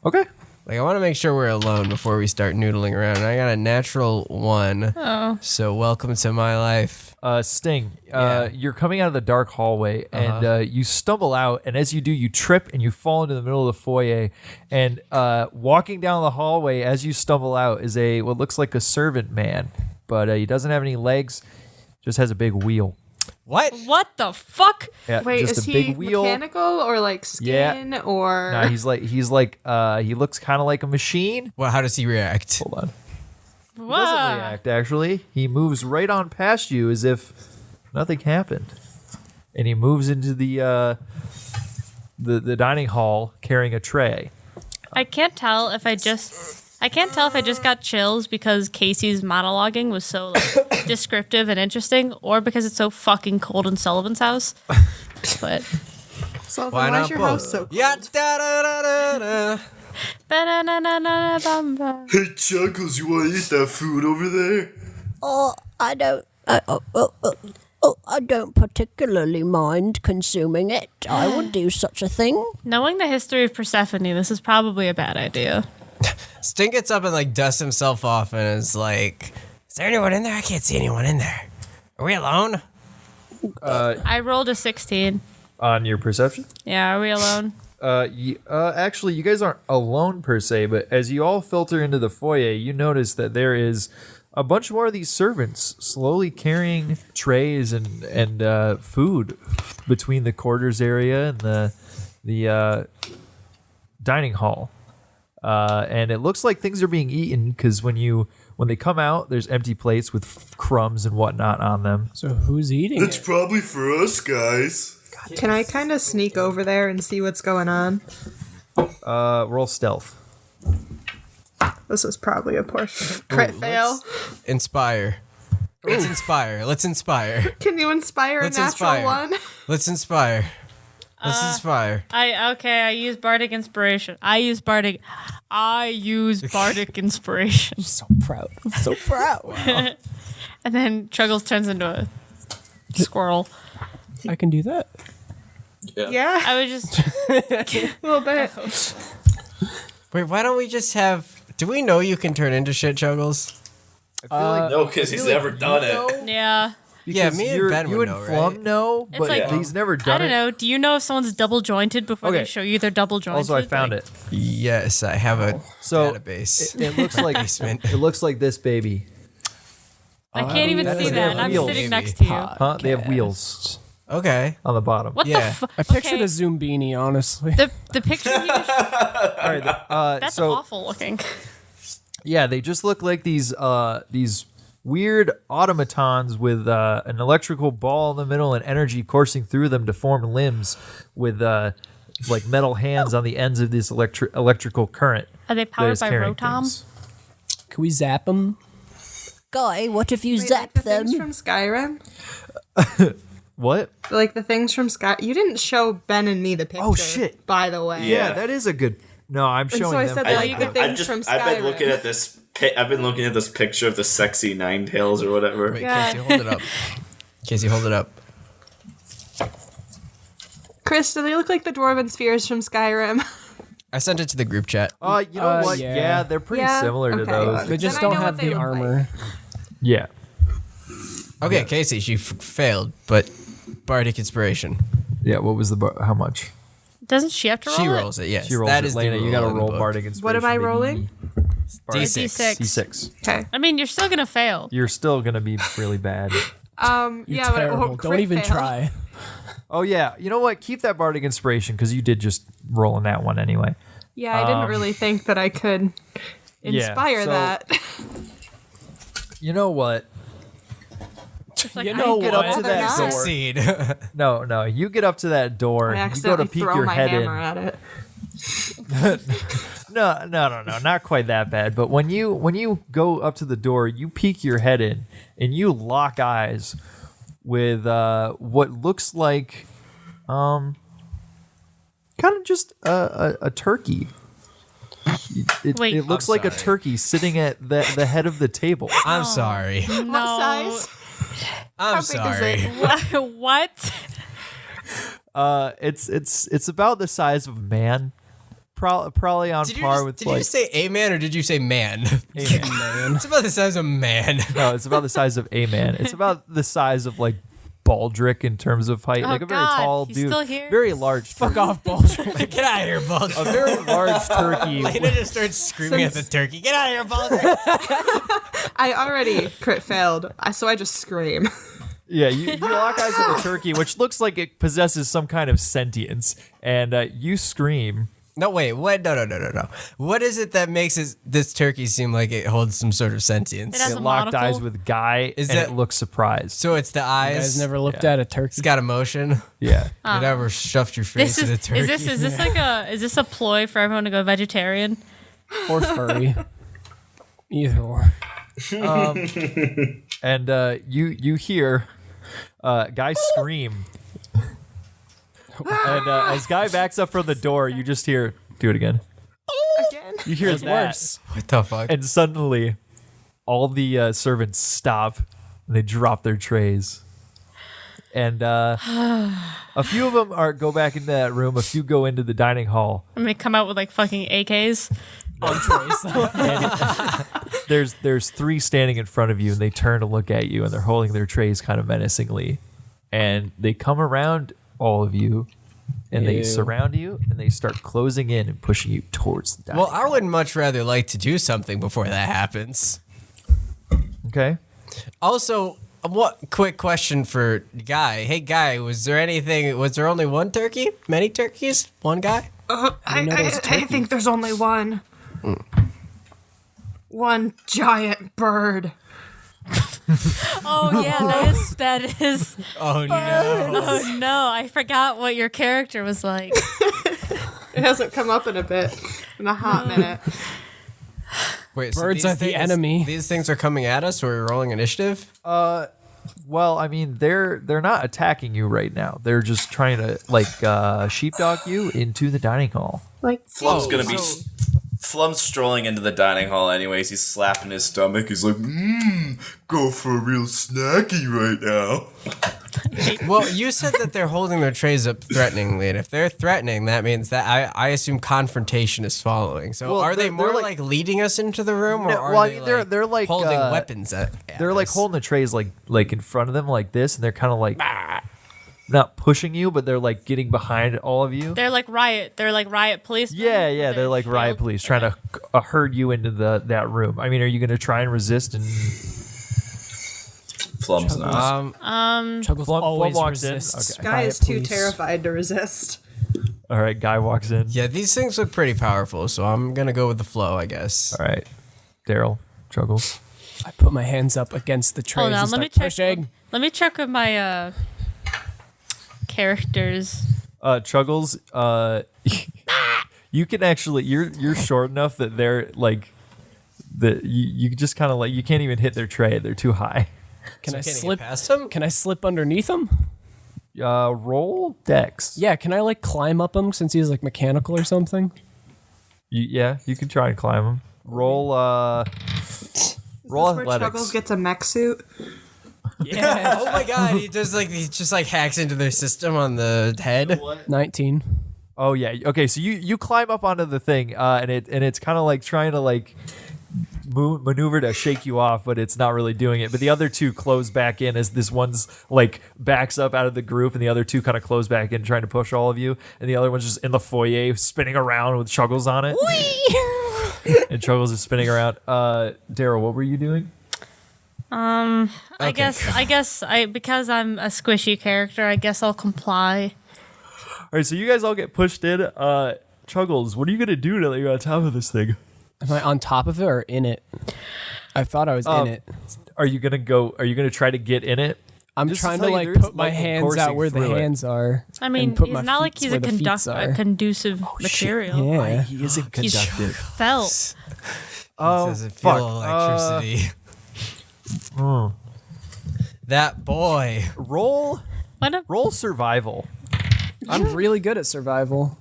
Okay. Like I want to make sure we're alone before we start noodling around. And I got a natural 1. Oh. So welcome to my life. Sting, Yeah. you're coming out of the dark hallway and you stumble out, and as you do, you trip and you fall into the middle of the foyer. And walking down the hallway as you stumble out is what looks like a servant man, but he doesn't have any legs, just has a big wheel. What? What the fuck? Yeah, Wait, just is a he big wheel. mechanical or like skin or? No, he's like he looks kind of like a machine. Well, how does he react? Hold on. He Whoa. doesn't react, actually. He moves right on past you as if nothing happened. And he moves into the dining hall carrying a tray. I can't tell if I just got chills because Casey's monologuing was so like descriptive and interesting, or because it's so fucking cold in Sullivan's house. But So then Why why's not your both? house so cold? Yeah, da da da da da. ba-na-na-na-na-bum-bum. Hey, Chuckles, you want to eat that food over there? Oh, I don't. I don't particularly mind consuming it. I would do such a thing. Knowing the history of Persephone, this is probably a bad idea. Sting gets up and like dusts himself off and is like, "Is there anyone in there? I can't see anyone in there. Are we alone?" I rolled a 16. On your perception? Yeah, are we alone? Actually, you guys aren't alone per se, but as you all filter into the foyer, you notice that there is a bunch more of these servants slowly carrying trays and food between the quarters area and the dining hall. And it looks like things are being eaten because when they come out, there's empty plates with crumbs and whatnot on them. So who's eating It's it? probably for us, guys. Can I kind of sneak over there and see what's going on? Roll stealth. This was probably a poor crit fail. Inspire. Let's inspire. Let's inspire. Can you inspire Let's a natural inspire. one? Let's inspire. Let's inspire. I use bardic inspiration. I use bardic inspiration. So proud. I'm so proud. And then Chuggles turns into a squirrel. I can do that. Yeah, I was just a little bit. Wait, why don't we just have... Do we know you can turn into shit, Chuggles? No, because he's never done it. yeah. Yeah, me and You're- Ben you would and know, Flum right? know, It's but like- he's never I done don't it. know. Do you know if someone's double jointed before they Okay. show you they're double jointed? Also, I found it. Yes, I have a So database. it looks like Basement. it looks like this baby. I can't even that see is that. a I'm wheel. sitting Maybe. next to you. Huh? They have wheels Okay. on the bottom. What Yeah. the fuck? I pictured a Zumbini, honestly. The picture you just, All right. that's So awful looking. yeah, they just look like these weird automatons with an electrical ball in the middle and energy coursing through them to form limbs with like metal hands on the ends of this electrical current. Are they that powered is by carrying Rotom? things. Can we zap them? Guy, what if you Wait, zap like the them? things from Skyrim? What? Like the things from Sky. You didn't show Ben and me the picture. Oh, shit. By the way. Yeah, that is a good. No, I'm And showing so I them. said I- that you get things from Skyrim. I've been looking at this. I've been looking at this picture of the sexy Ninetales or whatever. Wait, Yeah. Casey, hold it up. Casey, hold it up. Chris, do they look like the dwarven spheres from Skyrim? I sent it to the group chat. You know what? yeah. Yeah, they're pretty Yeah? similar to Okay. those. They just Then I don't know have what they the look armor. Yeah. Okay, Casey, she failed, but Bardic Inspiration. Yeah, what was how much? Doesn't she have to roll She it? rolls it, yes. She rolls that it. is Layna, the you gotta in the roll book. Bardic Inspiration. What am I baby. rolling? D6. D6. Okay. I mean, you're still gonna fail. You're still gonna be really bad. You're Yeah, but it terrible. won't Don't crit even fail. try. Oh yeah, you know what? Keep that Bardic Inspiration because you did just roll in that one anyway. Yeah, I didn't really think that I could inspire so- that. You know what? Just like, You I know get what? up to that door. Succeed. No, you get up to that door. I You go to accidentally peek throw your my head hammer in. at it. No, not quite that bad. But when you go up to the door, you peek your head in and you lock eyes with what looks like, kind of just a turkey. Wait. It looks I'm like a sorry. turkey sitting at the head of the table. I'm sorry. What size? I'm How big is sorry. it? What? It's about the size of a man, probably on par with Did you like. just say a man or did you say man? man. It's about the size of man. No, it's about the size of a man. It's about the size of like Baldric in terms of height, Oh, like a very God, tall he's dude, still here? very large. Fuck off, Baldric. Get out of here, Baldric. A very large turkey. Layna just starts screaming at the turkey. Get out of here, Baldric. I already crit failed, so I just scream. Yeah, you lock eyes with a turkey, which looks like it possesses some kind of sentience, and you scream. No, wait. What? No. What is it that makes this turkey seem like it holds some sort of sentience? It has It a locked monocle? eyes with Guy, Is and that- it looks surprised. So it's the You eyes. guys never looked at a turkey? It's got emotion. Yeah. You never stuffed your face This in a is turkey. is this like is this a ploy for everyone to go vegetarian? Or furry. Either or. And you hear Guy scream. And as Guy backs up from the door, you just hear, do it again. Again? You hear that. Worse. What the fuck? And suddenly, all the servants stop and they drop their trays. And a few of them go back into that room. A few go into the dining hall. I'm gonna come out with like fucking AKs. There's three standing in front of you, and they turn to look at you, and they're holding their trays kind of menacingly. And they come around all of you, and they Ew. surround you, and they start closing in and pushing you towards the dining Well, I would much rather like to do something before that happens. Okay. Also, what quick question for Guy? Hey, Guy, was there only one turkey? Many turkeys? One guy? I think there's only one. One giant bird. Oh yeah, that is. Oh no! Oh no, I forgot what your character was like. It hasn't come up in a hot minute. Wait, Birds these are the things- enemy. These things are coming at us. We're rolling initiative. Well, I mean, they're not attacking you right now. They're just trying to sheepdog you into the dining hall. Like, Flum's gonna be. Flum's strolling into the dining hall anyways. He's slapping his stomach. He's like, go for a real snacky right now. Well, you said that they're holding their trays up threateningly, and if they're threatening, that means that I assume confrontation is following. So Well, are they they're more like- like leading us into the room, or No, are well, I they mean, they're like, holding weapons at They're like us? holding the trays like in front of them like this, and they're kind of like not pushing you, but they're like getting behind all of you. They're like riot. They're like riot police. Yeah, they're like riot police trying to herd you into that room. I mean, are you going to try and resist? And Flum's not. Chuggles Flum always walks in. resists. Okay. guy riot is too police. terrified to resist. all right, Guy walks in. Yeah, these things look pretty powerful, so I'm gonna go with the flow, I guess. All right, Daryl, Chuggles. I put my hands up against the trays Hold on, and let me start check. pushing. Let me check with my characters. Chuggles, you can actually you're short enough that they're like that you just kind of like you can't even hit their tray. They're too high. Can I Can I slip? get past him? Can I slip underneath him? Roll Dex. Yeah. Can I like climb up him since he's like mechanical or something? You can try and climb them. Roll roll Where athletics. Chuggles gets a mech suit. Yeah. Oh my god, he just like hacks into their system on the head. 19. Oh yeah. Okay, so you climb up onto the thing, and it's kind of like trying to like maneuver to shake you off, but it's not really doing it. But the other two close back in as this one's like backs up out of the group, and the other two kind of close back in, trying to push all of you, and the other one's just in the foyer spinning around with Chuggles on it. And Chuggles is spinning around. Daryl, what were you doing? I guess because I'm a squishy character, I guess I'll comply. All right, so you guys all get pushed in. Chuggles, what are you gonna do now that you're on top of this thing? Am I on top of it or in it? I thought I was in it. Are you gonna try to get in it? I'm Just trying to to tell you, like there is put my lightning hands coursing out where the through it. hands are. I mean, and put he's my not like feet he's where a the feet are. conducive material. Yeah. He isn't He's conductive. felt. Oh, Does it feel fuck. electricity? That boy. Roll survival. I'm really good at survival.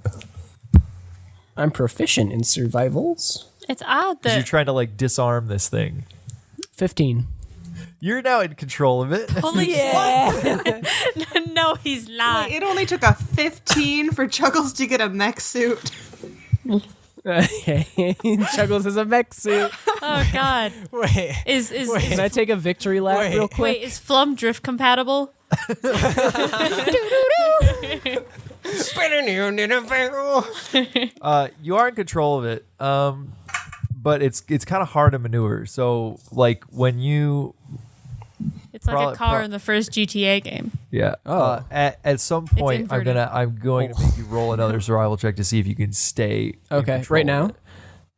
I'm proficient in survivals. It's odd You're that trying to like disarm this thing. 15. You're now in control of it. holy no, he's not. Wait, it only took a 15 for Chuggles to get a mech suit. Chuggles is a mech suit. Oh God. Wait. Can I take a victory lap Wait. real quick? Wait, is Flum drift compatible? You are in control of it, but it's kind of hard to maneuver. So like when you It's like a car in the first GTA game. at some point inverted. I'm going to make you roll another survival check to see if you can stay. in Okay, control right of now? it.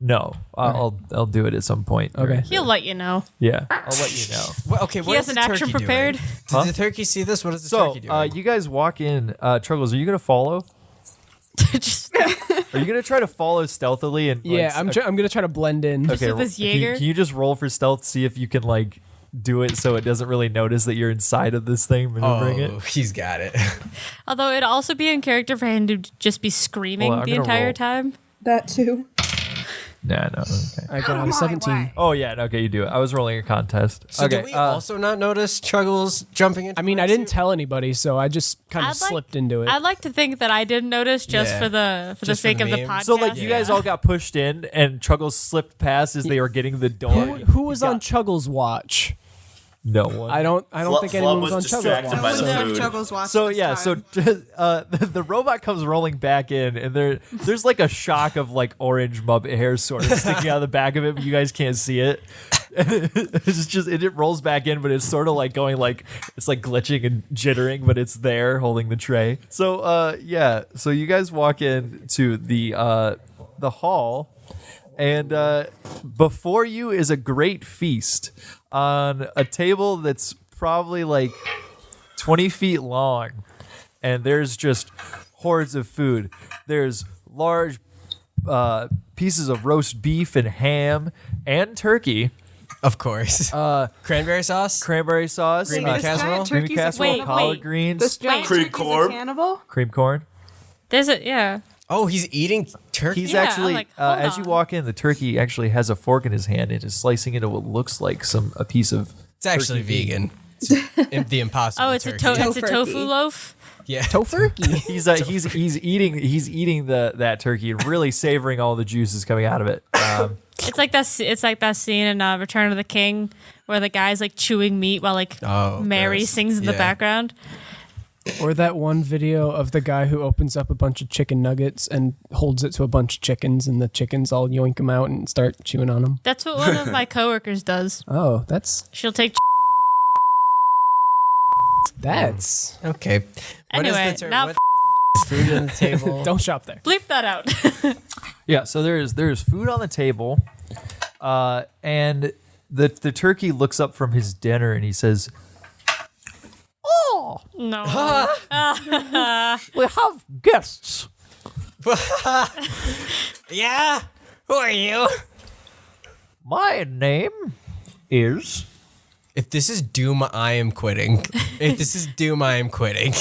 No, I'll do it at some point. Okay. He'll let you know. Yeah, I'll let you know. Well, okay, He what has is an the action turkey prepared. doing? Did the turkey see this? What is the So turkey doing? you guys walk in. Chuggles, are you gonna follow? Just Are you gonna try to follow stealthily and? Yeah, I'm gonna try to blend in. Okay, with his can you- Jaeger? Can you just roll for stealth? See if you can like do it so it doesn't really notice that you're inside of this thing maneuvering it. He's got it. Although it'd also be in character for him to just be screaming Hold on, I'm the gonna entire roll. time. That too. Nah, no. Okay. I got a 17. Oh yeah, okay, you do it. I was rolling a contest. So okay, did we also not notice Chuggles jumping into I mean, the I didn't suit? tell anybody, so I just kind of I'd like- slipped into it. I'd like to think that I didn't notice just Yeah. for the Just for sake the of the meme. podcast. So like you guys all got pushed in, and Chuggles slipped past as they were getting the door. Who was on Chuggles' watch? No one. I don't think Flum anyone was was on Chuggles' distracted watch. by I the wonder if food. Chuggles watched So this yeah, time. the robot comes rolling back in, and there's like a shock of like orange Muppet hair sort of sticking out of the back of it, but you guys can't see it. It rolls back in, but it's sort of like going like it's like glitching and jittering, but it's there holding the tray. So so you guys walk in to the hall. And before you is a great feast on a table that's probably like 20 feet long. And there's just hordes of food. There's large pieces of roast beef and ham and turkey. Of course. Cranberry sauce? Cranberry sauce. Green This casserole? giant Creamy turkey's a casserole, Wait, collard wait. greens, This giant Cream turkey's corn? a cannibal? cream corn. There's a yeah. Oh, he's eating turkey? He's Yeah, I'm actually, like, hold as you on. walk in, the turkey actually has a fork in his hand and is slicing into what looks like a piece of. It's actually turkey vegan. It's the impossible Oh, it's a turkey. it's a tofu Tofurkey. loaf. Yeah. Tofurkey. He's eating that turkey and really savoring all the juices coming out of it. It's like that scene in Return of the King where the guy's like chewing meat while like Mary gross. sings in the Yeah. background. Or that one video of the guy who opens up a bunch of chicken nuggets and holds it to a bunch of chickens, and the chickens all yoink them out and start chewing on them. That's what one of my coworkers does. Oh, that's She'll take. Okay. What is Anyway, the now what food on the table? don't shop there. bleep that out. Yeah, so there's food on the table, and the turkey looks up from his dinner and he says, "Oh, No. we have guests. Yeah? Who are you? My name is." If this is Doom, I am quitting. If this is Doom, I am quitting.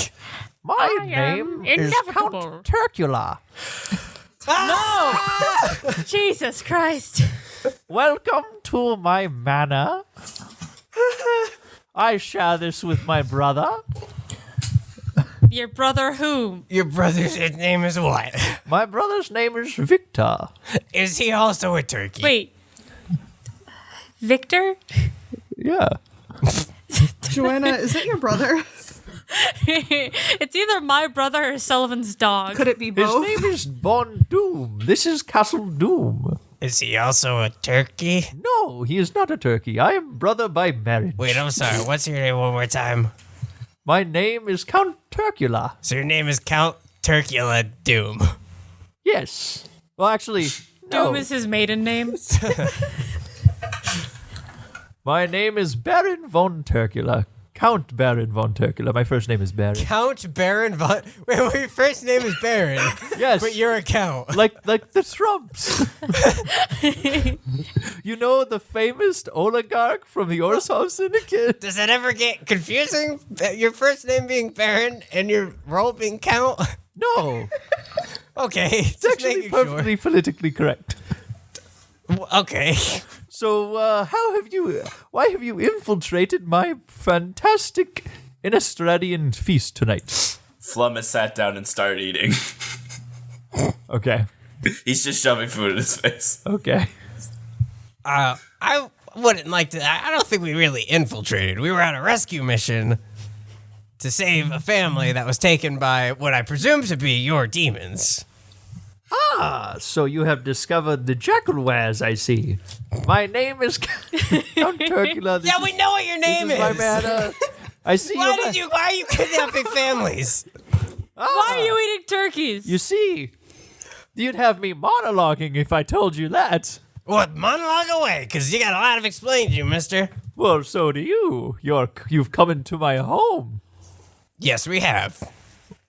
My am name is inevitable. Count Turcula. Jesus Christ. Welcome to my manor. I share this with my brother. Your brother whom? Your brother's name is what? My brother's name is Victor. Is he also a turkey? Wait. Victor? Yeah. Joanna, is it your brother? It's either my brother or Sullivan's dog. Could it be His both? name is Von Doom. This is Castle Doom. Is he also a turkey? No, he is not a turkey. I am brother by marriage. Wait, I'm sorry. What's your name one more time? My name is Count Turcula. So your name is Count Turcula Doom. Yes. Well, actually, no. Doom is his maiden name. My name is Baron von Turcula. Count Baron von Turcula. My first name is Baron. Count Baron von... Wait, your first name is Baron. Yes. But you're a count. Like the Trumps. You know the famous oligarch from the Orsov Syndicate? Does that ever get confusing? Your first name being Baron and your role being Count? No. Okay. It's actually perfectly politically correct. Okay. So, why have you infiltrated my fantastic Innistradian feast tonight? Flum has sat down and started eating. Okay. He's just shoving food in his face. Okay. I wouldn't like to... I don't think we really infiltrated. We were on a rescue mission to save a family that was taken by what I presume to be your demons. Ah, so you have discovered the Jackalweres, I see. My name is Count Turcula. Yeah, we know what your name is. My manor. I see. Why are you kidnapping families? Why are you eating turkeys? You see, you'd have me monologuing if I told you that. What, monologue away, because you got a lot of explaining to do, mister. Well, so do you. You've come into my home. Yes, we have.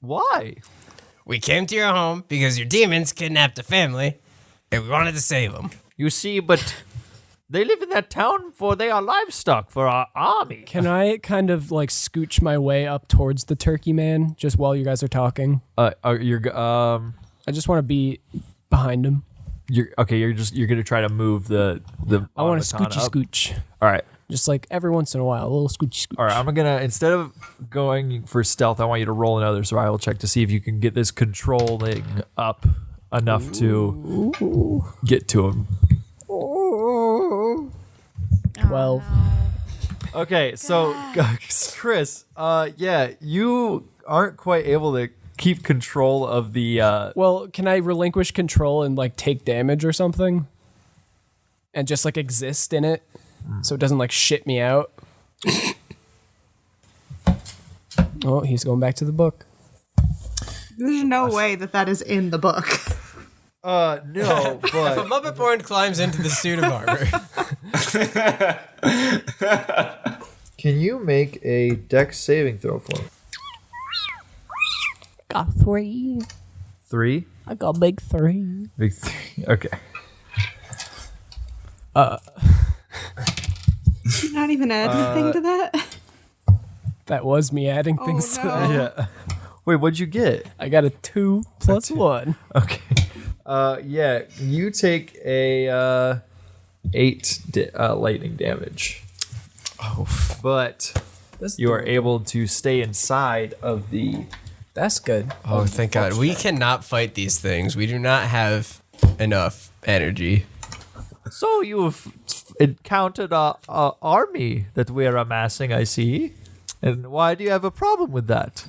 Why? We came to your home because your demons kidnapped a family, and we wanted to save them. You see, but they live in that town for they are livestock for our army. Can I kind of like scooch my way up towards the turkey man just while you guys are talking? I just want to be behind him. You're gonna try to move the. I want to automaton scoochy up. scooch. All right. Just like every once in a while, a little scoochy scooch. All right, I'm gonna, instead of going for stealth, I want you to roll another survival check to see if you can get this controlling up enough to get to him. 12. Okay, so Chris, you aren't quite able to keep control of the. Well, can I relinquish control and like take damage or something? And just like exist in it so it doesn't like shit me out? Oh, he's going back to the book. There's no way that is in the book. No, If a but Muppet Born climbs into the suit of armor. can you make a dex saving throw for me? Got 3. 3? I got a big 3. Big 3. Okay. Did you not even add anything to that? That was me adding things to that. Yeah. Wait, what'd you get? I got a 2 plus 1. Okay. You take a 8 lightning damage. Oh, but you are able to stay inside of the. That's good. Oh, thank God. We cannot fight these things. We do not have enough energy. So you've encountered our army that we're amassing, I see. And why do you have a problem with that?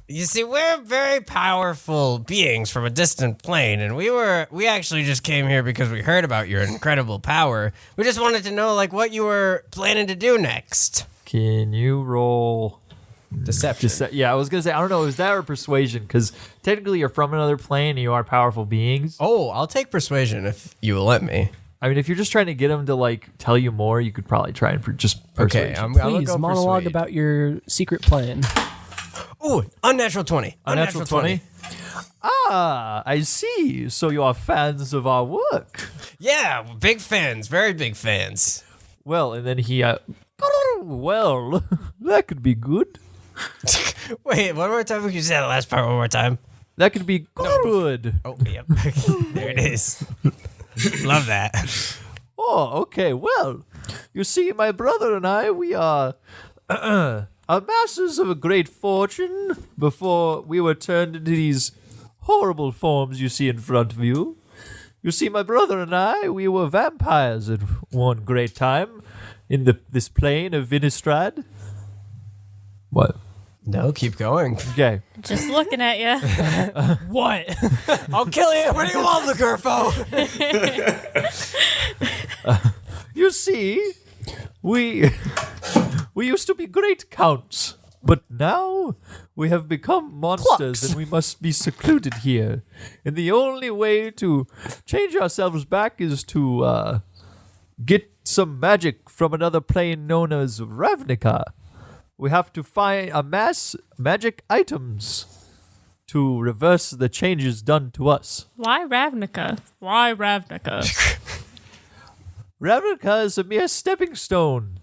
You see, we're very powerful beings from a distant plane, and we actually just came here because we heard about your incredible power. We just wanted to know, like, what you were planning to do next. Can you roll Deception. Yeah, I was gonna say, I don't know, is that or persuasion? Because technically you're from another plane and you are powerful beings. Oh, I'll take persuasion if you will let me. I mean, if you're just trying to get them to like tell you more, you could probably try and just Okay, persuade. I'll Please go monologue persuade. about your secret plan. Ooh, unnatural 20. Unnatural 20? Ah, I see. So you are fans of our work. Yeah, big fans, very big fans. Well, and then he, well, that could be good. Wait, one more time. Can you say that last part one more time? That could be good. Oh, yep. There it is. Love that. Oh, okay. Well, you see, my brother and I, we are masters of a great fortune before we were turned into these horrible forms you see in front of you. You see, my brother and I, we were vampires at one great time in this plane of Innistrad. What? No, keep going. Okay. Just looking at you. What? I'll kill you. What do you want, Lugerfo? You see, we used to be great counts, but now we have become monsters and we must be secluded here. And the only way to change ourselves back is to get some magic from another plane known as Ravnica. We have to amass magic items to reverse the changes done to us. Why Ravnica? Why Ravnica? Ravnica is a mere stepping stone.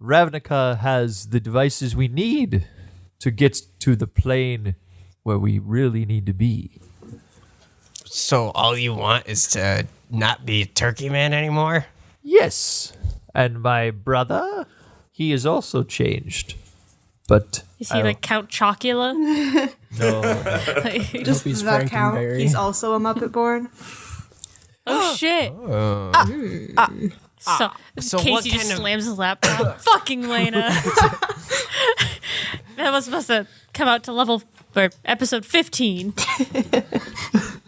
Ravnica has the devices we need to get to the plane where we really need to be. So all you want is to not be Turkey Man anymore? Yes, and my brother, he is also changed. But Is he like Count Chocula? no. Does he's that count? Frankenberry. He's also a Muppet born. Oh shit! So Casey what just kind of- slams his laptop. Fucking Layna. That was supposed to come out to level for episode 15.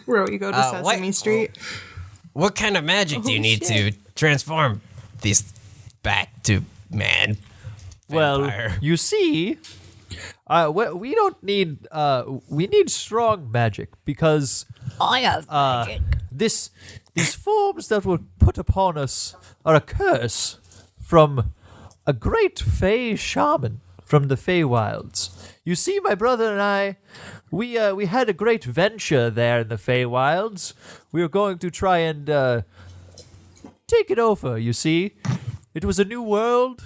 Where you go to Sesame Street. What kind of magic do you need to transform these back to man? Well, Vampire? you see, we don't need. We need strong magic because I have magic. these forms that were put upon us are a curse from a great Fey shaman from the Feywilds. You see, my brother and I, we had a great venture there in the Feywilds. We were going to try and take it over. You see, it was a new world.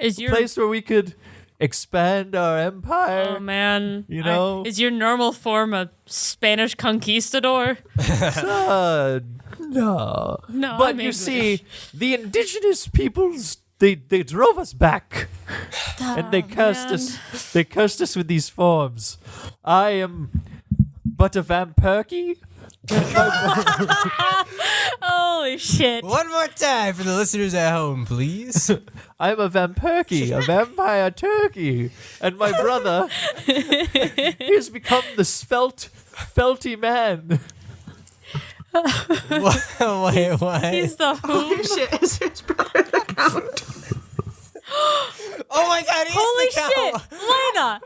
Is your Place where we could expand our empire. Oh man, You know? is your normal form a Spanish conquistador? No. No, But I'm you English. see, the indigenous peoples, they drove us back. And they cursed us. They cursed us with these forms. I am but a vampirkey. Holy shit! One more time for the listeners at home, please. I'm a vampirkey, a vampire turkey. And my brother, he has become the felty man. Wait, what? He's the who? Shit, is his brother the count? Oh my god, he's Holy the cow. shit, Layna!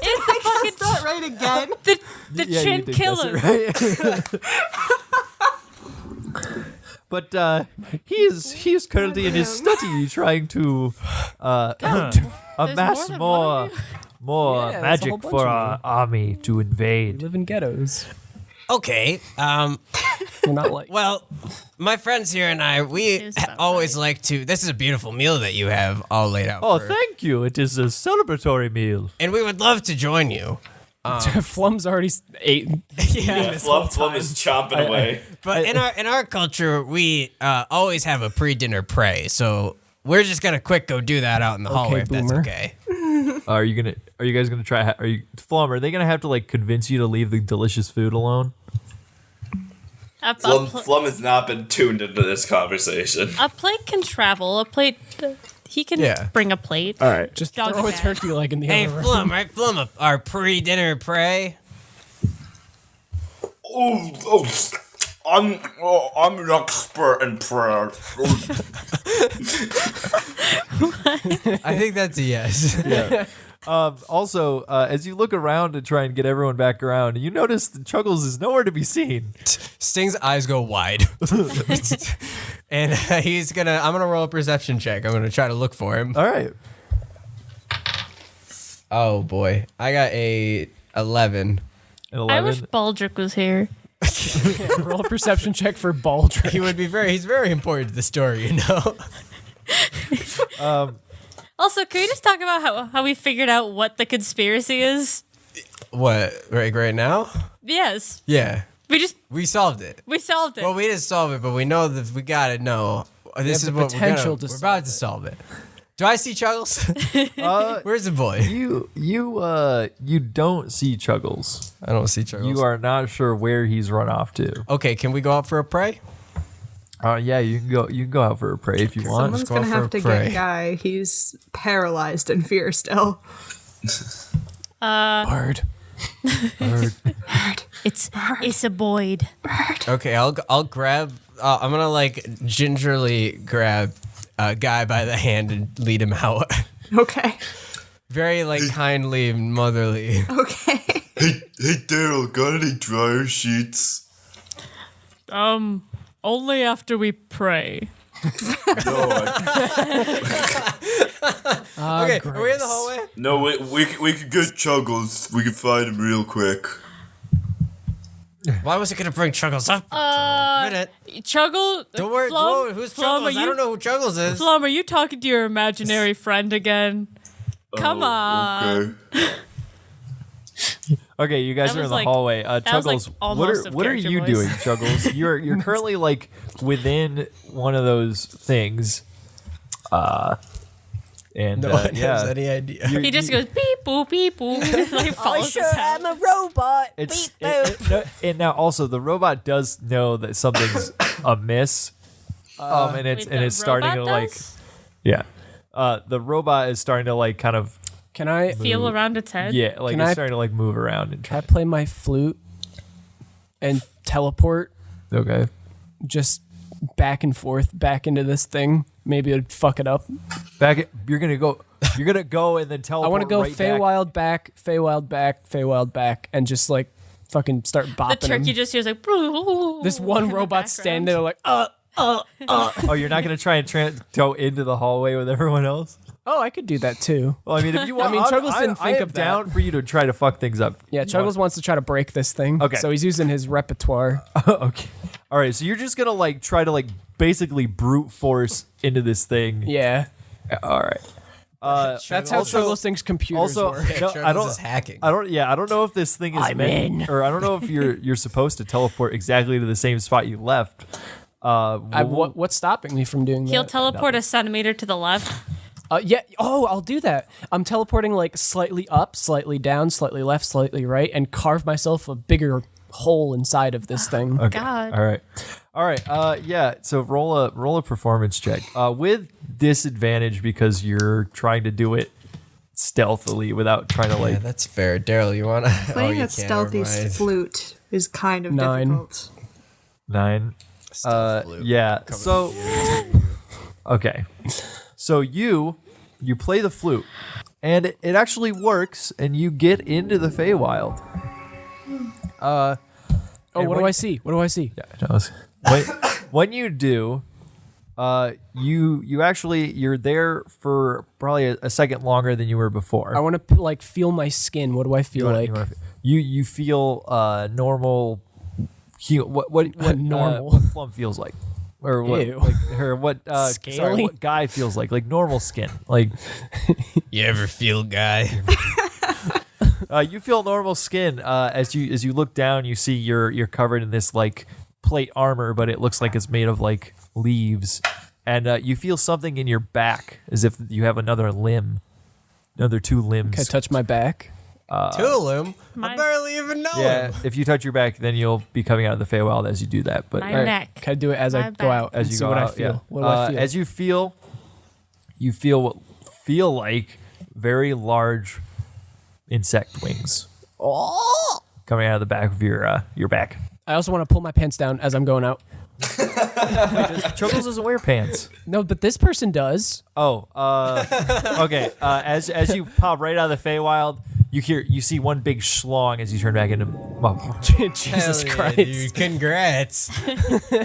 It's the fucking Is that right again? the Yeah, you chin did killer. guess it right. But he is currently in his study trying to amass than more one more Yeah, there's a whole magic bunch for of our them. army to We invade. live in ghettos. Okay, We're not like well, my friends here and I, we Is about always like to. This is a beautiful meal that you have all laid out. Oh, for- thank you. It is a celebratory meal. And we would love to join you. Flum's already ate. Yeah, Flum is chomping away. but in our culture, we always have a pre-dinner pray. So we're just gonna quick go do that out in the hallway if boomer. that's okay. Are you guys gonna try? Are you Flum? Are they gonna have to like convince you to leave the delicious food alone? Flum has not been tuned into this conversation. A plate can travel. A plate, he can Yeah. bring a plate. All right. Just Dog throw a bag. turkey leg in the Hey, other room. Flum, right? Flum, our pre-dinner pray. I'm an expert in prayer. I think that's a yes. Also, as you look around to try and get everyone back around, you notice that Chuggles is nowhere to be seen. Sting's eyes go wide. And I'm gonna roll a perception check. I'm gonna try to look for him. All right. Oh boy. I got a 11. An I 11. wish Baldric was here. Roll a perception check for Baldric. He's very important to the story, you know? Also, can we just talk about how we figured out what the conspiracy is? What? Right now? Yes. Yeah. We solved it. We solved it. Well, we didn't solve it, but we know that we got it. No, this is the what potential we're to about to solve it. Do I see Chuggles? Where's the boy? You don't see Chuggles. I don't see Chuggles. You are not sure where he's run off to. Okay, can we go out for a prey? Yeah, you can go. You can go out for a prey if you want. Someone's go gonna for have a to prey. get Guy. He's paralyzed in fear still. Bird. It's a Boyd. Okay, I'll grab. I'm gonna like gingerly grab a Guy by the hand and lead him out. Okay. Very like kindly and motherly. Okay. Hey, Daryl, got any dryer sheets? Only after we pray. No, Okay, are we in the hallway? no, we could get Chuggles. We could find him real quick. Why was it gonna bring Chuggles up? Minute. Chuggle. Don't worry. Flum, Who's Flum, Chuggles? I don't know who Chuggles is. Flum, are you talking to your imaginary friend again? Come on. Okay. Okay, you guys That are in was the like- hallway. was like Chuggles, almost a what are character you voice. doing, Chuggles? You're currently like within one of those things. And No one yeah, has any idea. He just goes beep boop beep boop. Like I follows sure his head. am a robot. it's Beep boop. no, and now also the robot does know that something's amiss. And it's Wait, and the it's starting to robot like does? the robot is starting to like kind of Can I Feel around its head. like Can it's I- starting to like move around and can I play my flute and teleport okay. just back and forth back into this thing? Maybe it'd fuck it up. You're gonna go and then teleport. I want to go right back. Feywild back, Feywild back, Feywild back, and just like fucking start bopping The turkey him. just hears like This one in the robot standing there like, Oh, you're not gonna try and go into the hallway with everyone else? oh, I could do that too. Well, I mean, if you want, Chuggles didn't think I am of that. down for you to try to fuck things up. Yeah, Chuggles wants to try to break this thing. Okay. So he's using his repertoire. Okay. All right. So you're just gonna like try to like basically brute force into this thing. Yeah. All right. That's how Chuggles thinks computers Also, work. no, Chuggles I don't. is hacking. I don't. Yeah, I don't know if this thing is I'm meant, in. or I don't know if you're supposed to teleport exactly to the same spot you left. What's stopping me from doing He'll that? teleport a centimeter to the left. Yeah. Oh, I'll do that. I'm teleporting like slightly up, slightly down, slightly left, slightly right, and carve myself a bigger hole inside of this thing. Okay. God. All right. Yeah. So roll a performance check with disadvantage because you're trying to do it stealthily without trying to Yeah, like. that's fair. Daryl, you wanna? Playing you a can't, stealthy never mind. flute is kind of 9. difficult. 9. Stealth flute. Yeah. So. Okay. So you play the flute, and it actually works, and you get into the Feywild. Oh, And what do I see? What do I see? Yeah, no, when you do, you're there for probably a second longer than you were before. I want to like feel my skin. What do I feel like? You feel normal. What Normal. what Flum feels like, or what Ew. sorry, Scaly? what Guy feels like normal skin. Like You ever feel Guy? you feel normal skin. As you look down, you see you're covered in this like plate armor, but it looks like it's made of like leaves, and you feel something in your back as if you have another 2 limbs. Can I touch my back? Tulum? My- I barely even know Yeah, him. if you touch your back, then you'll be coming out of the Feywild as you do that. But My neck. Can I do it as My I go back. out? as and you see go what out, I feel. yeah. What do I feel? As you feel what feel like very large insect wings coming out of the back of your back. I also want to pull my pants down as I'm going out. Chuckles doesn't wear pants. No, but this person does. Oh, okay. As you pop right out of the Feywild, you see one big schlong as you turn back into. Jesus Hell yeah, Christ. dude. Congrats.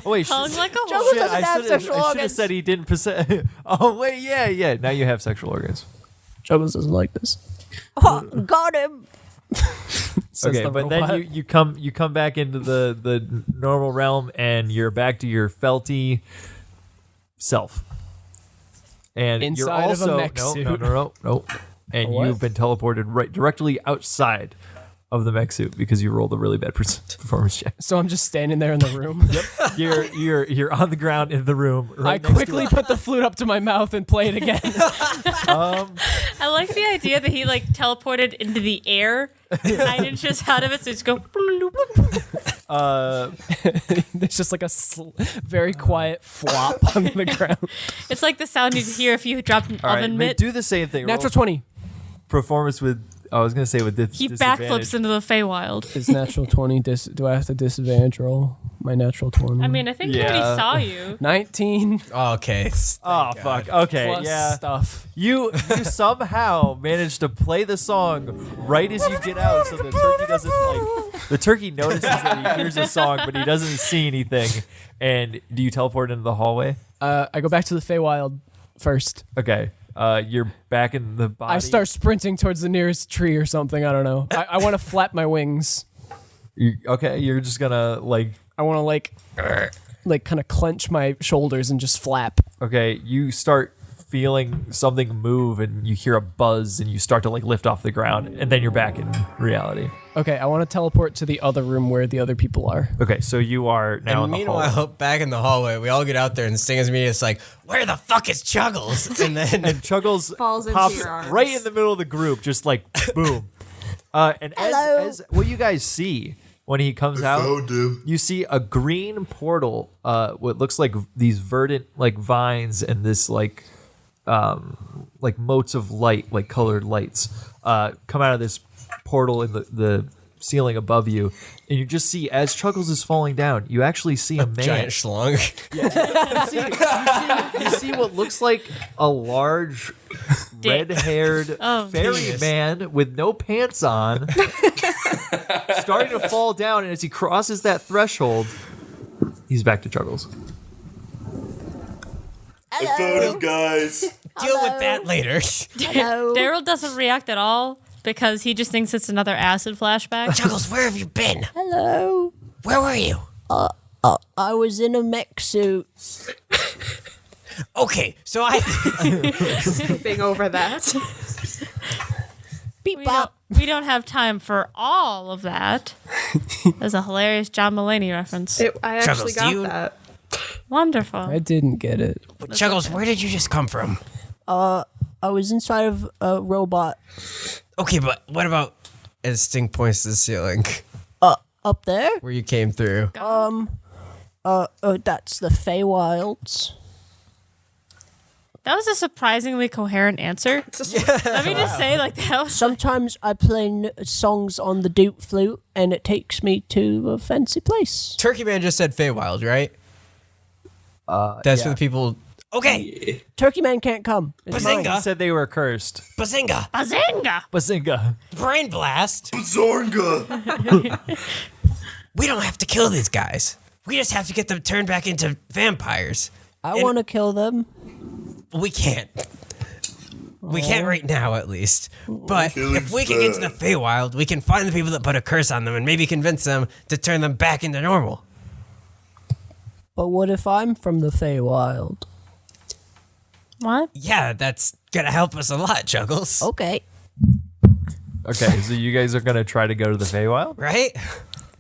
Oh, wait, Hung like a Chuggles horse. doesn't have I sexual should have organs. said he didn't possess. Oh wait, yeah. Now you have sexual organs. Chuggles doesn't like this. Oh, got him. Says Okay, the but robot. then you come back into the normal realm, and you're back to your felty self. And you're Inside of a also mech suit. no. And What? you've been teleported right directly outside of the mech suit because you rolled a really bad performance check. So I'm just standing there in the room. You're on the ground in the room. Right I next to quickly it. put the flute up to my mouth and play it again. I like the idea that he like teleported into the air 9 inches out of it, so just go. There's just like a very quiet flop on the ground. It's like the sound you'd hear if you dropped an All right, oven Mitt, mitt. do the same thing. Natural Roll 20. performance with. I was gonna say with this. He backflips into the Feywild. Is natural 20 do I have to disadvantage roll my natural 20? I mean, I think he already saw you. 19 Okay. Oh fuck. Okay. plus Yeah. stuff. You somehow managed to play the song right as you get out, so the turkey doesn't like. The turkey notices that he hears a song, but he doesn't see anything. And do you teleport into the hallway? I go back to the Feywild first. Okay. You're back in the body. I start sprinting towards the nearest tree or something. I don't know. I want to flap my wings. Okay. You're just gonna like. I want to like kind of clench my shoulders and just flap. Okay. You start feeling something move, and you hear a buzz, and you start to like lift off the ground, and then you're back in reality. Okay, I want to teleport to the other room where the other people are. Okay. So you are now And in the hallway. meanwhile, back in the hallway, we all get out there and Sting is me. It's like, where the fuck is Chuggles? And then And Chuggles Falls into pops your arms. right in the middle of the group, just like boom. And Hello. as what you guys see when he comes out, Found him. you see a green portal. What looks like these verdant like vines and this like motes of light, like colored lights, come out of this portal in the ceiling above you, and you just see as Chuggles is falling down, you actually see a man. giant schlong. You see what looks like a large red-haired fairy man with no pants on starting to fall down, and as he crosses that threshold, he's back to Chuggles. I found him, guys. Deal with that later. Hello. Daryl doesn't react at all because he just thinks it's another acid flashback. Chuggles, where have you been? Hello. Where were you? I was in a mech suit. Okay, so I Skipping over that. Beep We bop. don't have time for all of that. That's a hilarious John Mulaney reference. I actually Chuggles, got do you- that. Wonderful. I didn't get it. Chuggles, where did you just come from? I was inside of a robot. Okay, but what about as Sting points to the ceiling Up there? where you came through? That's the Feywilds. That was a surprisingly coherent answer. Let me just say, like, that was Sometimes I play songs on the Duke flute, and it takes me to a fancy place. Turkey Man just said Feywild, right? That's for the people. Okay, Turkey Man can't come. It's mine. Bazinga, Said they were cursed. Bazinga, Bazinga! Bazinga. Brain Blast. Zorga. We don't have to kill these guys. We just have to get them turned back into vampires. I want to kill them. We can't. We can't right now, at least. But Killing's if we can get to the bad. Feywild, we can find the people that put a curse on them and maybe convince them to turn them back into normal. But what if I'm from the Feywild? What? Yeah, that's gonna help us a lot, Juggles. Okay. Okay, so you guys are gonna try to go to the Feywild? Right?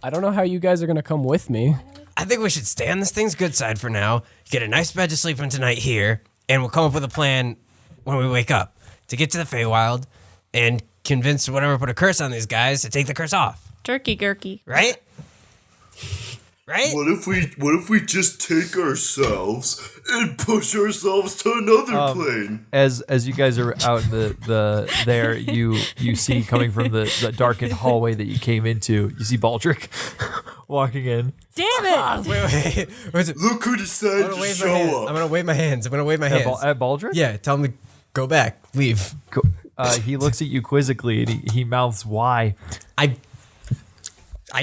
I don't know how you guys are going to come with me. I think we should stay on this thing's good side for now, get a nice bed to sleep in tonight here, and we'll come up with a plan when we wake up to get to the Feywild and convince whatever put a curse on these guys to take the curse off. Turkey gurkey. Right? Right? What if we just take ourselves and push ourselves to another plane? As you guys are out in the there, you see coming from the darkened hallway that you came into, you see Baldric walking in. Damn it! Wait. Where's it? Look who decided to show up. I'm gonna wave my hands. At Baldric? Yeah, tell him to go back. Leave. He looks at you quizzically and he mouths, "Why?" I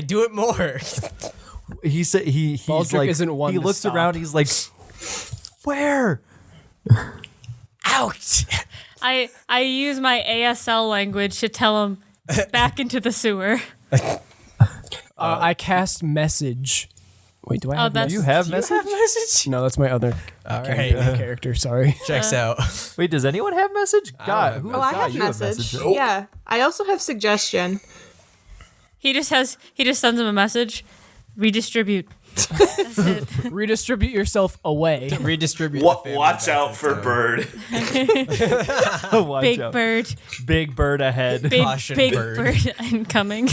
do it more. He said he's Baldric like isn't one he to looks stop. around. He's like, "Where?" Ouch. I use my ASL language to tell him back into the sewer. I cast message. Wait, do I Oh, have that's- You have Do you message? have message? No, that's my other All right. character. Sorry. Checks out. Wait, does anyone have message? God, who? Oh, I God, have you message. have message. Yeah. I also have suggestion. He just sends him a message. Redistribute. That's it. Redistribute yourself away. Redistribute. Watch out for Bird. Watch Big out. bird. Big bird ahead. Big, Caution, big bird. bird incoming.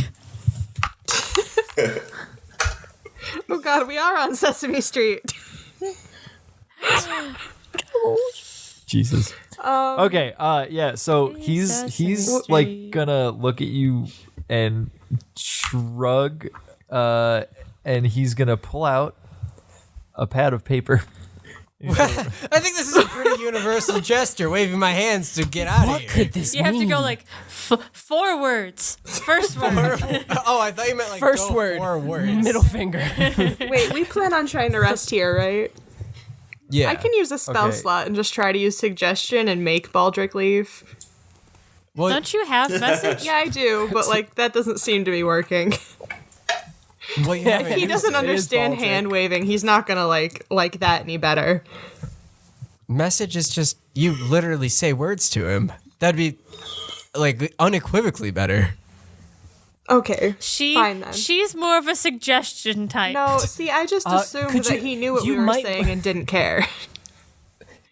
Oh God, we are on Sesame Street. Jesus. Okay. Yeah. So he's like gonna look at you and shrug, and he's gonna pull out a pad of paper. I think this is a pretty universal gesture, waving my hands to get out of What here. could this You mean? have to go like 4 words. First word. Oh, I thought you meant like First go word. 4 words. Middle finger. Wait, we plan on trying to rest here, right? Yeah. I can use a spell Okay. slot and just try to use suggestion and make Baldric leave. Well, Don't you have message? Yeah, I do, but like that doesn't seem to be working. well, you have If he doesn't understand Baldric. hand waving, he's not gonna like that any better. Message is just you literally say words to him. That'd be like unequivocally better. Okay, fine then. She's more of a suggestion type. No, see, I just assumed could that you- he knew what you we were might- saying and didn't care.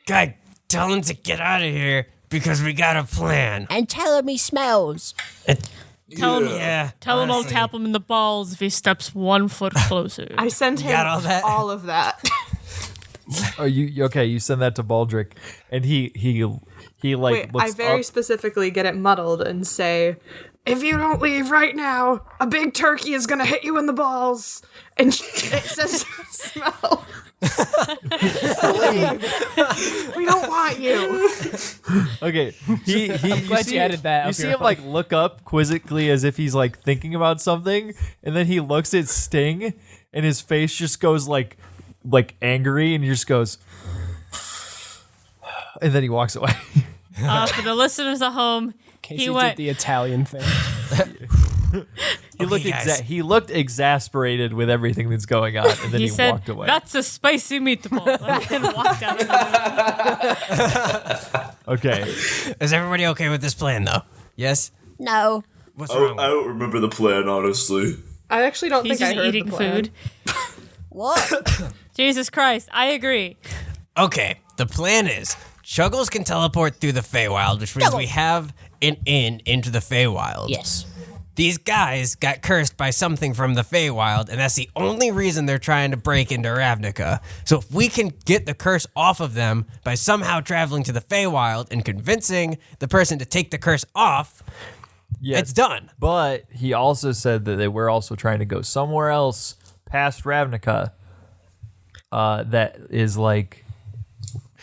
Guy, tell him to get out of here because we got a plan. And tell him he smells. Tell him. Yeah. Tell him I'll honestly. tap him in the balls if he steps 1 foot closer. I sent him got all that? all of that. Oh, you okay? You send that to Baldric, and he like Wait, looks I very up. specifically get it muddled and say, if you don't leave right now, a big turkey is gonna hit you in the balls. And it says, smell. So leave. We don't want you. Okay, I'm glad you added that You up see your him like look up quizzically as if he's like thinking about something, and then he looks at Sting, and his face just goes like angry, and he just goes, and then he walks away. For the listeners at home, Casey he went. did the Italian thing. He looked exasperated with everything that's going on, and then He he said, walked away. "That's a spicy meatball," and then walked out of the room. Okay, Is everybody okay with this plan, though? Yes? No. What's I wrong? don't remember the plan, honestly. I actually don't He's think I just heard eating the plan. food. What? Jesus Christ, I agree. Okay, the plan is Chuggles can teleport through the Feywild, which means we have an in into the Feywild. Yes. These guys got cursed by something from the Feywild, and that's the only reason they're trying to break into Ravnica. So if we can get the curse off of them by somehow traveling to the Feywild and convincing the person to take the curse off, yes. it's done. But he also said that they were also trying to go somewhere else past Ravnica. That is like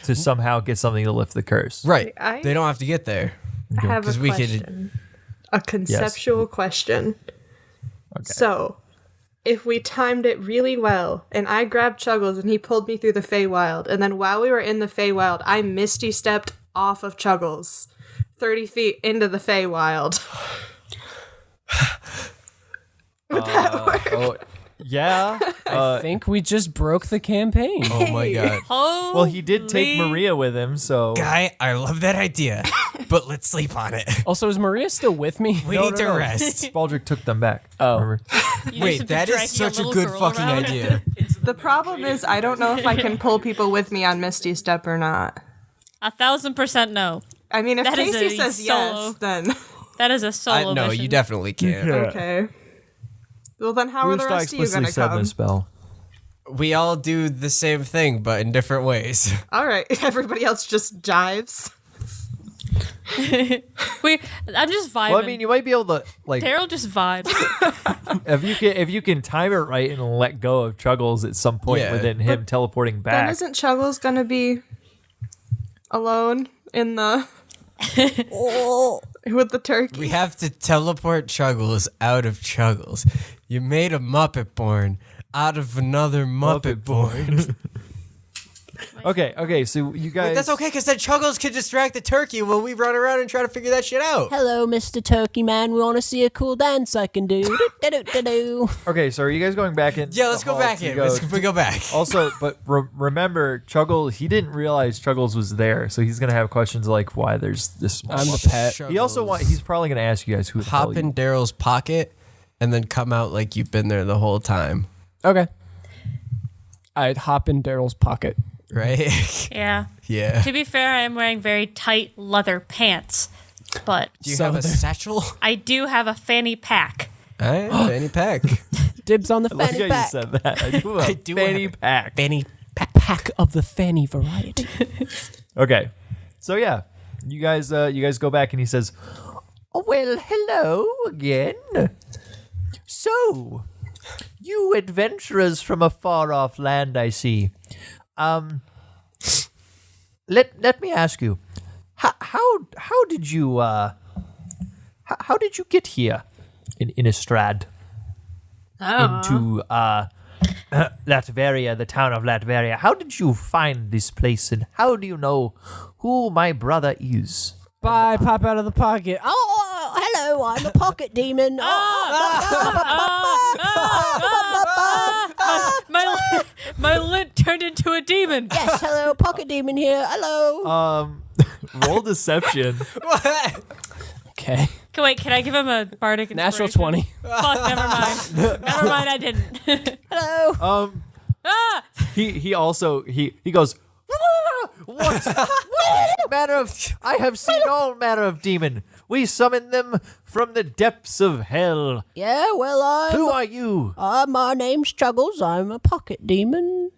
to somehow get something to lift the curse. Right. I- They don't have to get there. I have a 'Cause we could- question. A conceptual question. So, if we timed it really well, and I grabbed Chuggles and he pulled me through the Feywild, and then while we were in the Feywild, I Misty stepped off of Chuggles 30 feet into the Feywild. Would that work? Oh, yeah. I think we just broke the campaign. Oh my god. Well, he did take Maria with him, so Guy, I love that idea, but let's sleep on it. Also, is Maria still with me? We need to rest. Baldric took them back. Oh. Remember? Wait, that is such a good fucking idea. The problem is, I don't know if I can pull people with me on Misty Step or not. 1,000% no. I mean, if That is Casey a says solo. yes, then That is a solo No, mission. you definitely can't. okay. Well, then how are the Rooster rest of you explicitly gonna said in come? the spell. We all do the same thing, but in different ways. All right, everybody else just jives. I'm just vibing. Well, I mean, you might be able to like Daryl just vibes. if you can time it right and let go of Chuggles at some point Yeah. within him teleporting Then back. isn't Chuggles gonna be alone in the Oh, with the turkey? We have to teleport Chuggles out of Chuggles. You made a Muppet born out of another Muppet born. Okay, so you guys. That's okay, because then Chuggles can distract the turkey while we run around and try to figure that shit out. hello, Mr. Turkey Man. We want to see a cool dance I can do. Do-do-do-do. Okay, so are you guys going back in? Yeah, let's the go hall back to in. Let's go back. Also, but remember, Chuggles, he didn't realize Chuggles was there, so he's gonna have questions like why there's this small. I'm the Muppet. pet. He also he's probably gonna ask you guys who the hell Hop in Daryl's pocket and then come out like you've been there the whole time. Okay. I'd hop in Daryl's pocket. Right? Yeah. Yeah. To be fair, I am wearing very tight leather pants, but Do you have a satchel? I do have a fanny pack. Fanny pack. Dibs on the I like fanny how pack. you said that. I do a fanny pack. Fanny Pack of the fanny variety. Okay, so yeah, you guys go back, and he says, "Oh, well, hello again. So, you adventurers from a far-off land, I see. Let me ask you, how did you get here in Innistrad into Latveria, the town of Latveria? How did you find this place, and how do you know who my brother is?" Bye, pop out of the pocket. Oh, hello, I'm a pocket demon. My lint turned into a demon. Yes, hello, pocket demon here. Hello. Roll deception. Okay. Wait, can I give him a bardic Natural inspiration? 20. Fuck, never mind. Never mind, I didn't. Hello. He also goes, what manner of, I have seen all manner of demon. We summon them from the depths of hell. Yeah, well, Who are you? my name's Chuggles. I'm a pocket demon.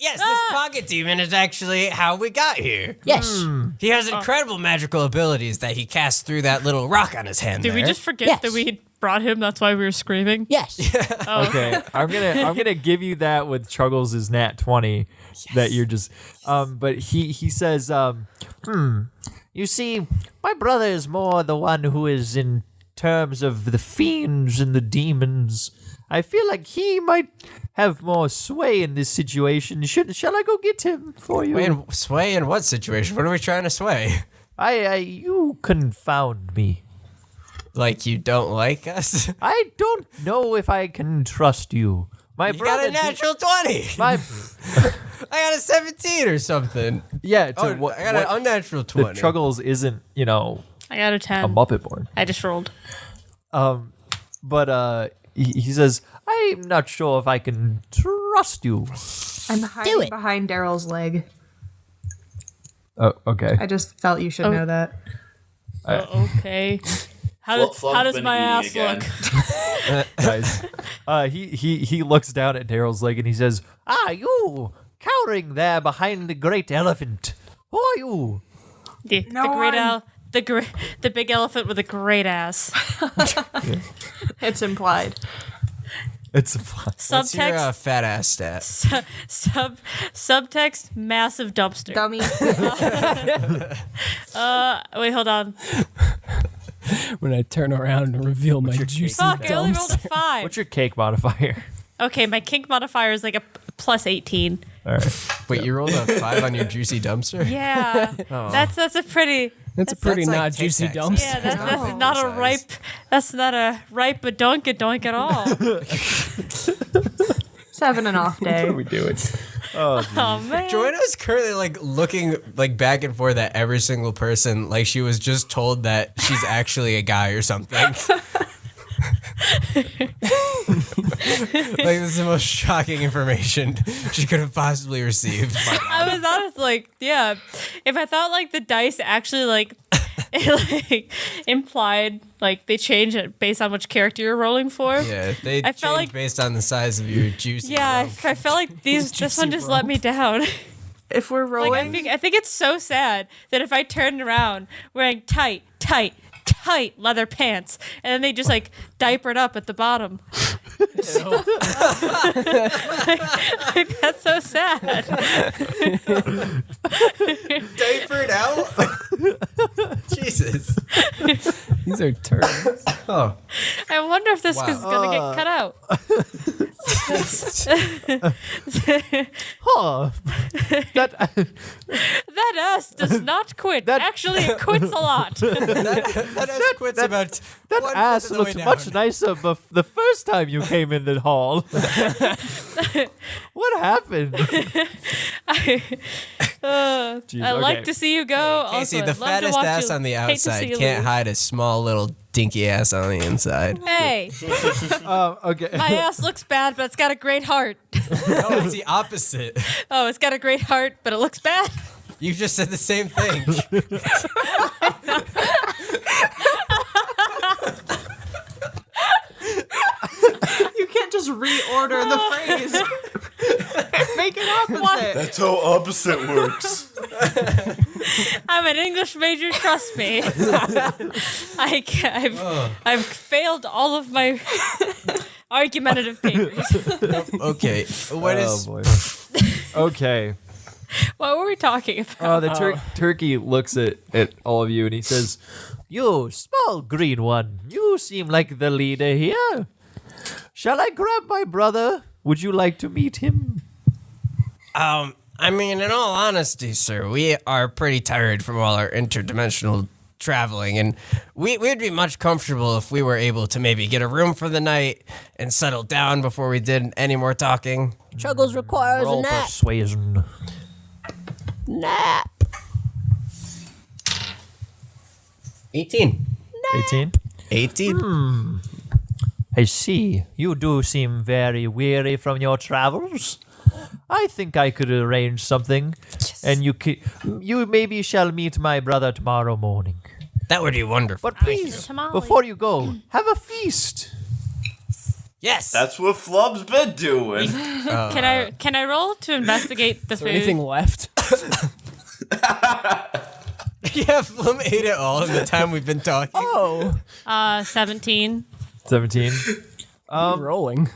Yes, this pocket demon is actually how we got here. Yes. He has incredible magical abilities that he casts through that little rock on his hand. Did we there. just forget Yes. that we brought him? That's why we were screaming. Yes. Okay, I'm gonna give you that with Chuggles' nat 20. That you're just but he says, you see, my brother is more the one who is in terms of the fiends and the demons. I feel like he might have more sway in this situation. Shall I go get him for you? Wait, sway in what situation? What are we trying to sway? You confound me. Like you don't like us? I don't know if I can trust you. My You brother got a natural 20. my I got a 17 or something. yeah. Oh, I got an unnatural 20. The Chuggles isn't I got a a 10. Muppet born. I just rolled. But he says, I'm not sure if I can trust you. I'm hiding it. behind Daryl's leg. Oh, okay. I just felt you should know that. Okay. How does been my eating ass again. look? Nice. He looks down at Daryl's leg and he says, you cowering there behind the great elephant. Who are you? The big elephant with a great ass. It's implied. It's a fun. What's your Subtext. fat ass stat? Subtext. Massive dumpster. Dummy. Wait, hold on. When I turn around and reveal my juicy Fuck! I only rolled a dumpster. 5. What's your cake modifier? Okay, my kink modifier is like a plus 18. All right. Wait, you rolled a 5 on your juicy dumpster? Yeah, that's a pretty. That's a pretty That's like not Tic juicy Tacs. dumpster. Yeah, that's Oh. not a Size. ripe. That's not a ripe a doink at all. 7 and off day. We do it. Oh man. Joanna's currently like looking like back and forth at every single person like she was just told that she's actually a guy or something. Like this is the most shocking information she could have possibly received. I was honest, like, yeah. If I thought like the dice actually like, implied like they change it based on which character you're rolling for. Yeah, they I felt changed like- based on the size of your juicy. Yeah, rump. I felt like this one just let me down. If we're Like rolling, I think it's so sad that if I turned around wearing tight leather pants and then they just like diapered up at the bottom. Like, that's so sad. Diapered out. Jesus. These are turds. Oh, I wonder if this Wow. is gonna get cut out. Huh. That That ass does not quit. Actually, it quits a lot. that ass quits about that 1/5 ass of the way looked down. much nicer the first time you came in the hall. What happened? Jeez, I like okay. to see you go. Casey, Also, the I'd love to fattest watch ass you- on the hate to see outside you can't lose. hide a small little dinky ass on the inside. Hey, Okay. my ass looks bad, but it's got a great heart. No, it's the opposite. Oh, it's got a great heart, but it looks bad. You just said the same thing. You can't just reorder the phrase. Make it opposite. That's how opposite works. I'm an English major, trust me. I've failed all of my argumentative papers. Okay, what Oh is? boy. Okay. What were we talking about? The turkey looks at all of you and he says, "You small green one, you seem like the leader here. Shall I grab my brother? Would you like to meet him?" I mean, in all honesty, sir, we are pretty tired from all our interdimensional traveling, and we'd be much comfortable if we were able to maybe get a room for the night and settle down before we did any more talking. Chuggles requires a Roll nap. persuasion. Nap. 18. 18? I see. You do seem very weary from your travels. I think I could arrange something, and you maybe shall meet my brother tomorrow morning. That would be wonderful. But please, Tamale. before you go, have a feast. Yes. That's what Flub's been doing. Can I roll to investigate the Is there food? anything left? Yeah, Flum ate it all in the time we've been talking. Oh, 17. 17. rolling.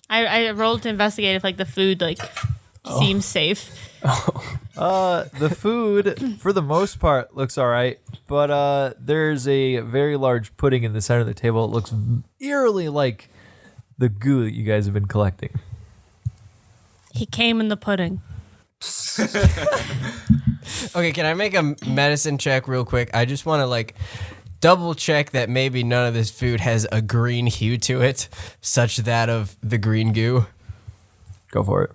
I rolled to investigate if like the food seems safe. The food, for the most part, looks all right, but there's a very large pudding in the center of the table. It looks eerily like the goo that you guys have been collecting. He came in the pudding. Okay, can I make a medicine check real quick? I just want to double check that maybe none of this food has a green hue to it, such that of the green goo. Go for it.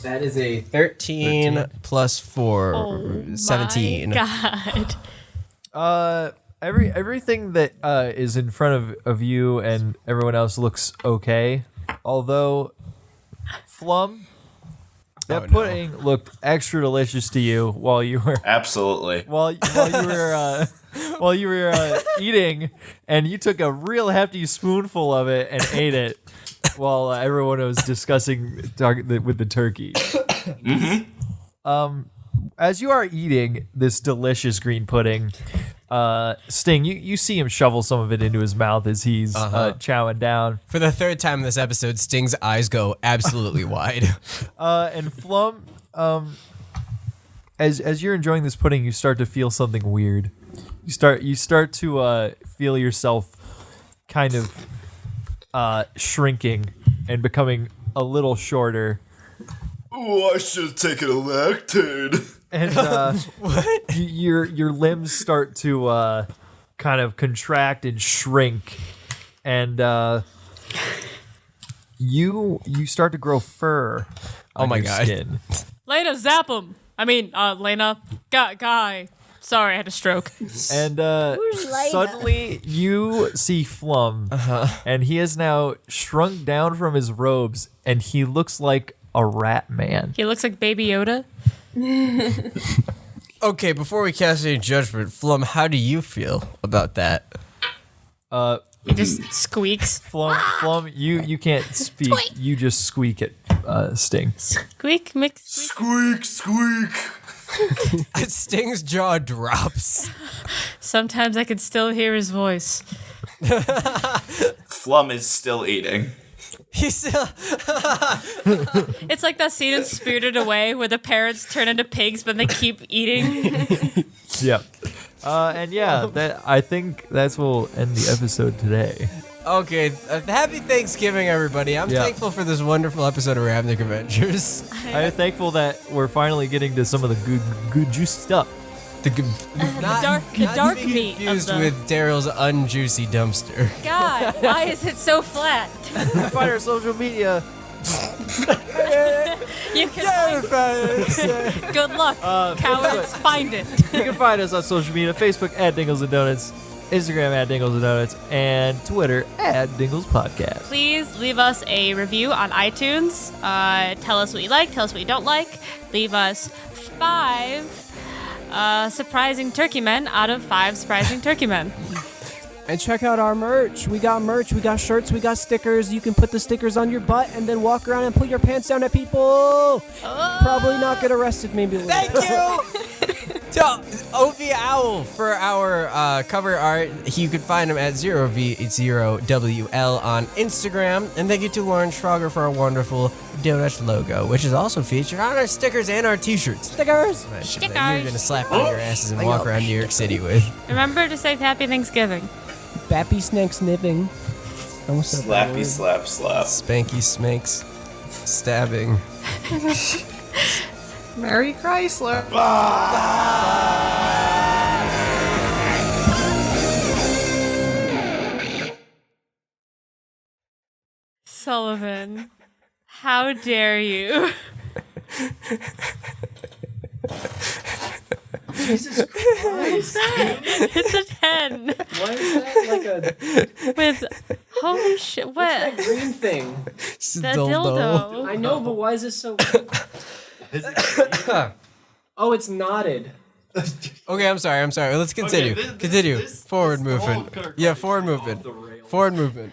That is a 13 plus 4, Oh 17. My God. Everything that is in front of you and everyone else looks okay. Although, Flum, that pudding looked extra delicious to you while you were Absolutely. while you were eating, and you took a real hefty spoonful of it and ate it while everyone was discussing with the turkey. As you are eating this delicious green pudding, Sting, you see him shovel some of it into his mouth as he's chowing down. For the third time in this episode, Sting's eyes go absolutely wide. And Flum, as you're enjoying this pudding, you start to feel something weird. You start to feel yourself kind of shrinking and becoming a little shorter. Oh, I should have taken a Lactaid. And your limbs start to kind of contract and shrink, and you start to grow fur on my your God. skin. Layna, zap him. I mean, Layna. Guy. Sorry, I had a stroke. And Layna? suddenly you see Flum, and he is now shrunk down from his robes, and he looks like a rat man. He looks like Baby Yoda. Okay, before we cast any judgment, Flum, how do you feel about that? He just squeaks. Flum, you can't speak. You just squeak at Sting. Squeak, mix. Squeak, squeak. Sting's jaw drops. Sometimes I can still hear his voice. Flum is still eating. He's still... It's like that scene in Spirited Away where the parents turn into pigs but they keep eating. Yeah. And yeah, I think that's will end the episode today. Okay, happy Thanksgiving, everybody. I'm thankful for this wonderful episode of RavnicAvengers. I'm thankful that we're finally getting to some of the good juicy stuff. The dark to be meat of confused the- with Daryl's unjuicy dumpster. God, why is it so flat? Find our social media, You can good luck, cowards. Find it. You can find us on social media: Facebook at Dingles and Donuts, Instagram at Dingles and Donuts, and Twitter at Dingles Podcast. Please leave us a review on iTunes. Tell us what you like. Tell us what you don't like. Leave us 5 surprising turkey men out of 5 surprising turkey men. And check out our merch. We got merch, we got shirts, we got stickers. You can put the stickers on your butt and then walk around and pull your pants down at people. Probably not get arrested, maybe. Thank you to OV Owl for our cover art. You can find him at 0v0wl on Instagram. And thank you to Lauren Schrager for our wonderful Donuts logo, which is also featured on our stickers and our t-shirts. Stickers. That you're going to slap on your asses and walk around New York City with. Remember to say Happy Thanksgiving. Bappy snack sniffing. Slappy slap slap. Spanky smanks. Stabbing. Merry Chrysler. Sullivan, how dare you? Jesus Christ. It's a 10. Why is that like a With holy shit, what? green thing? The dildo. I know, but why is it so... Oh, it's knotted. Okay, I'm sorry. Let's continue. Continue. Forward movement. Yeah, forward movement. Forward movement.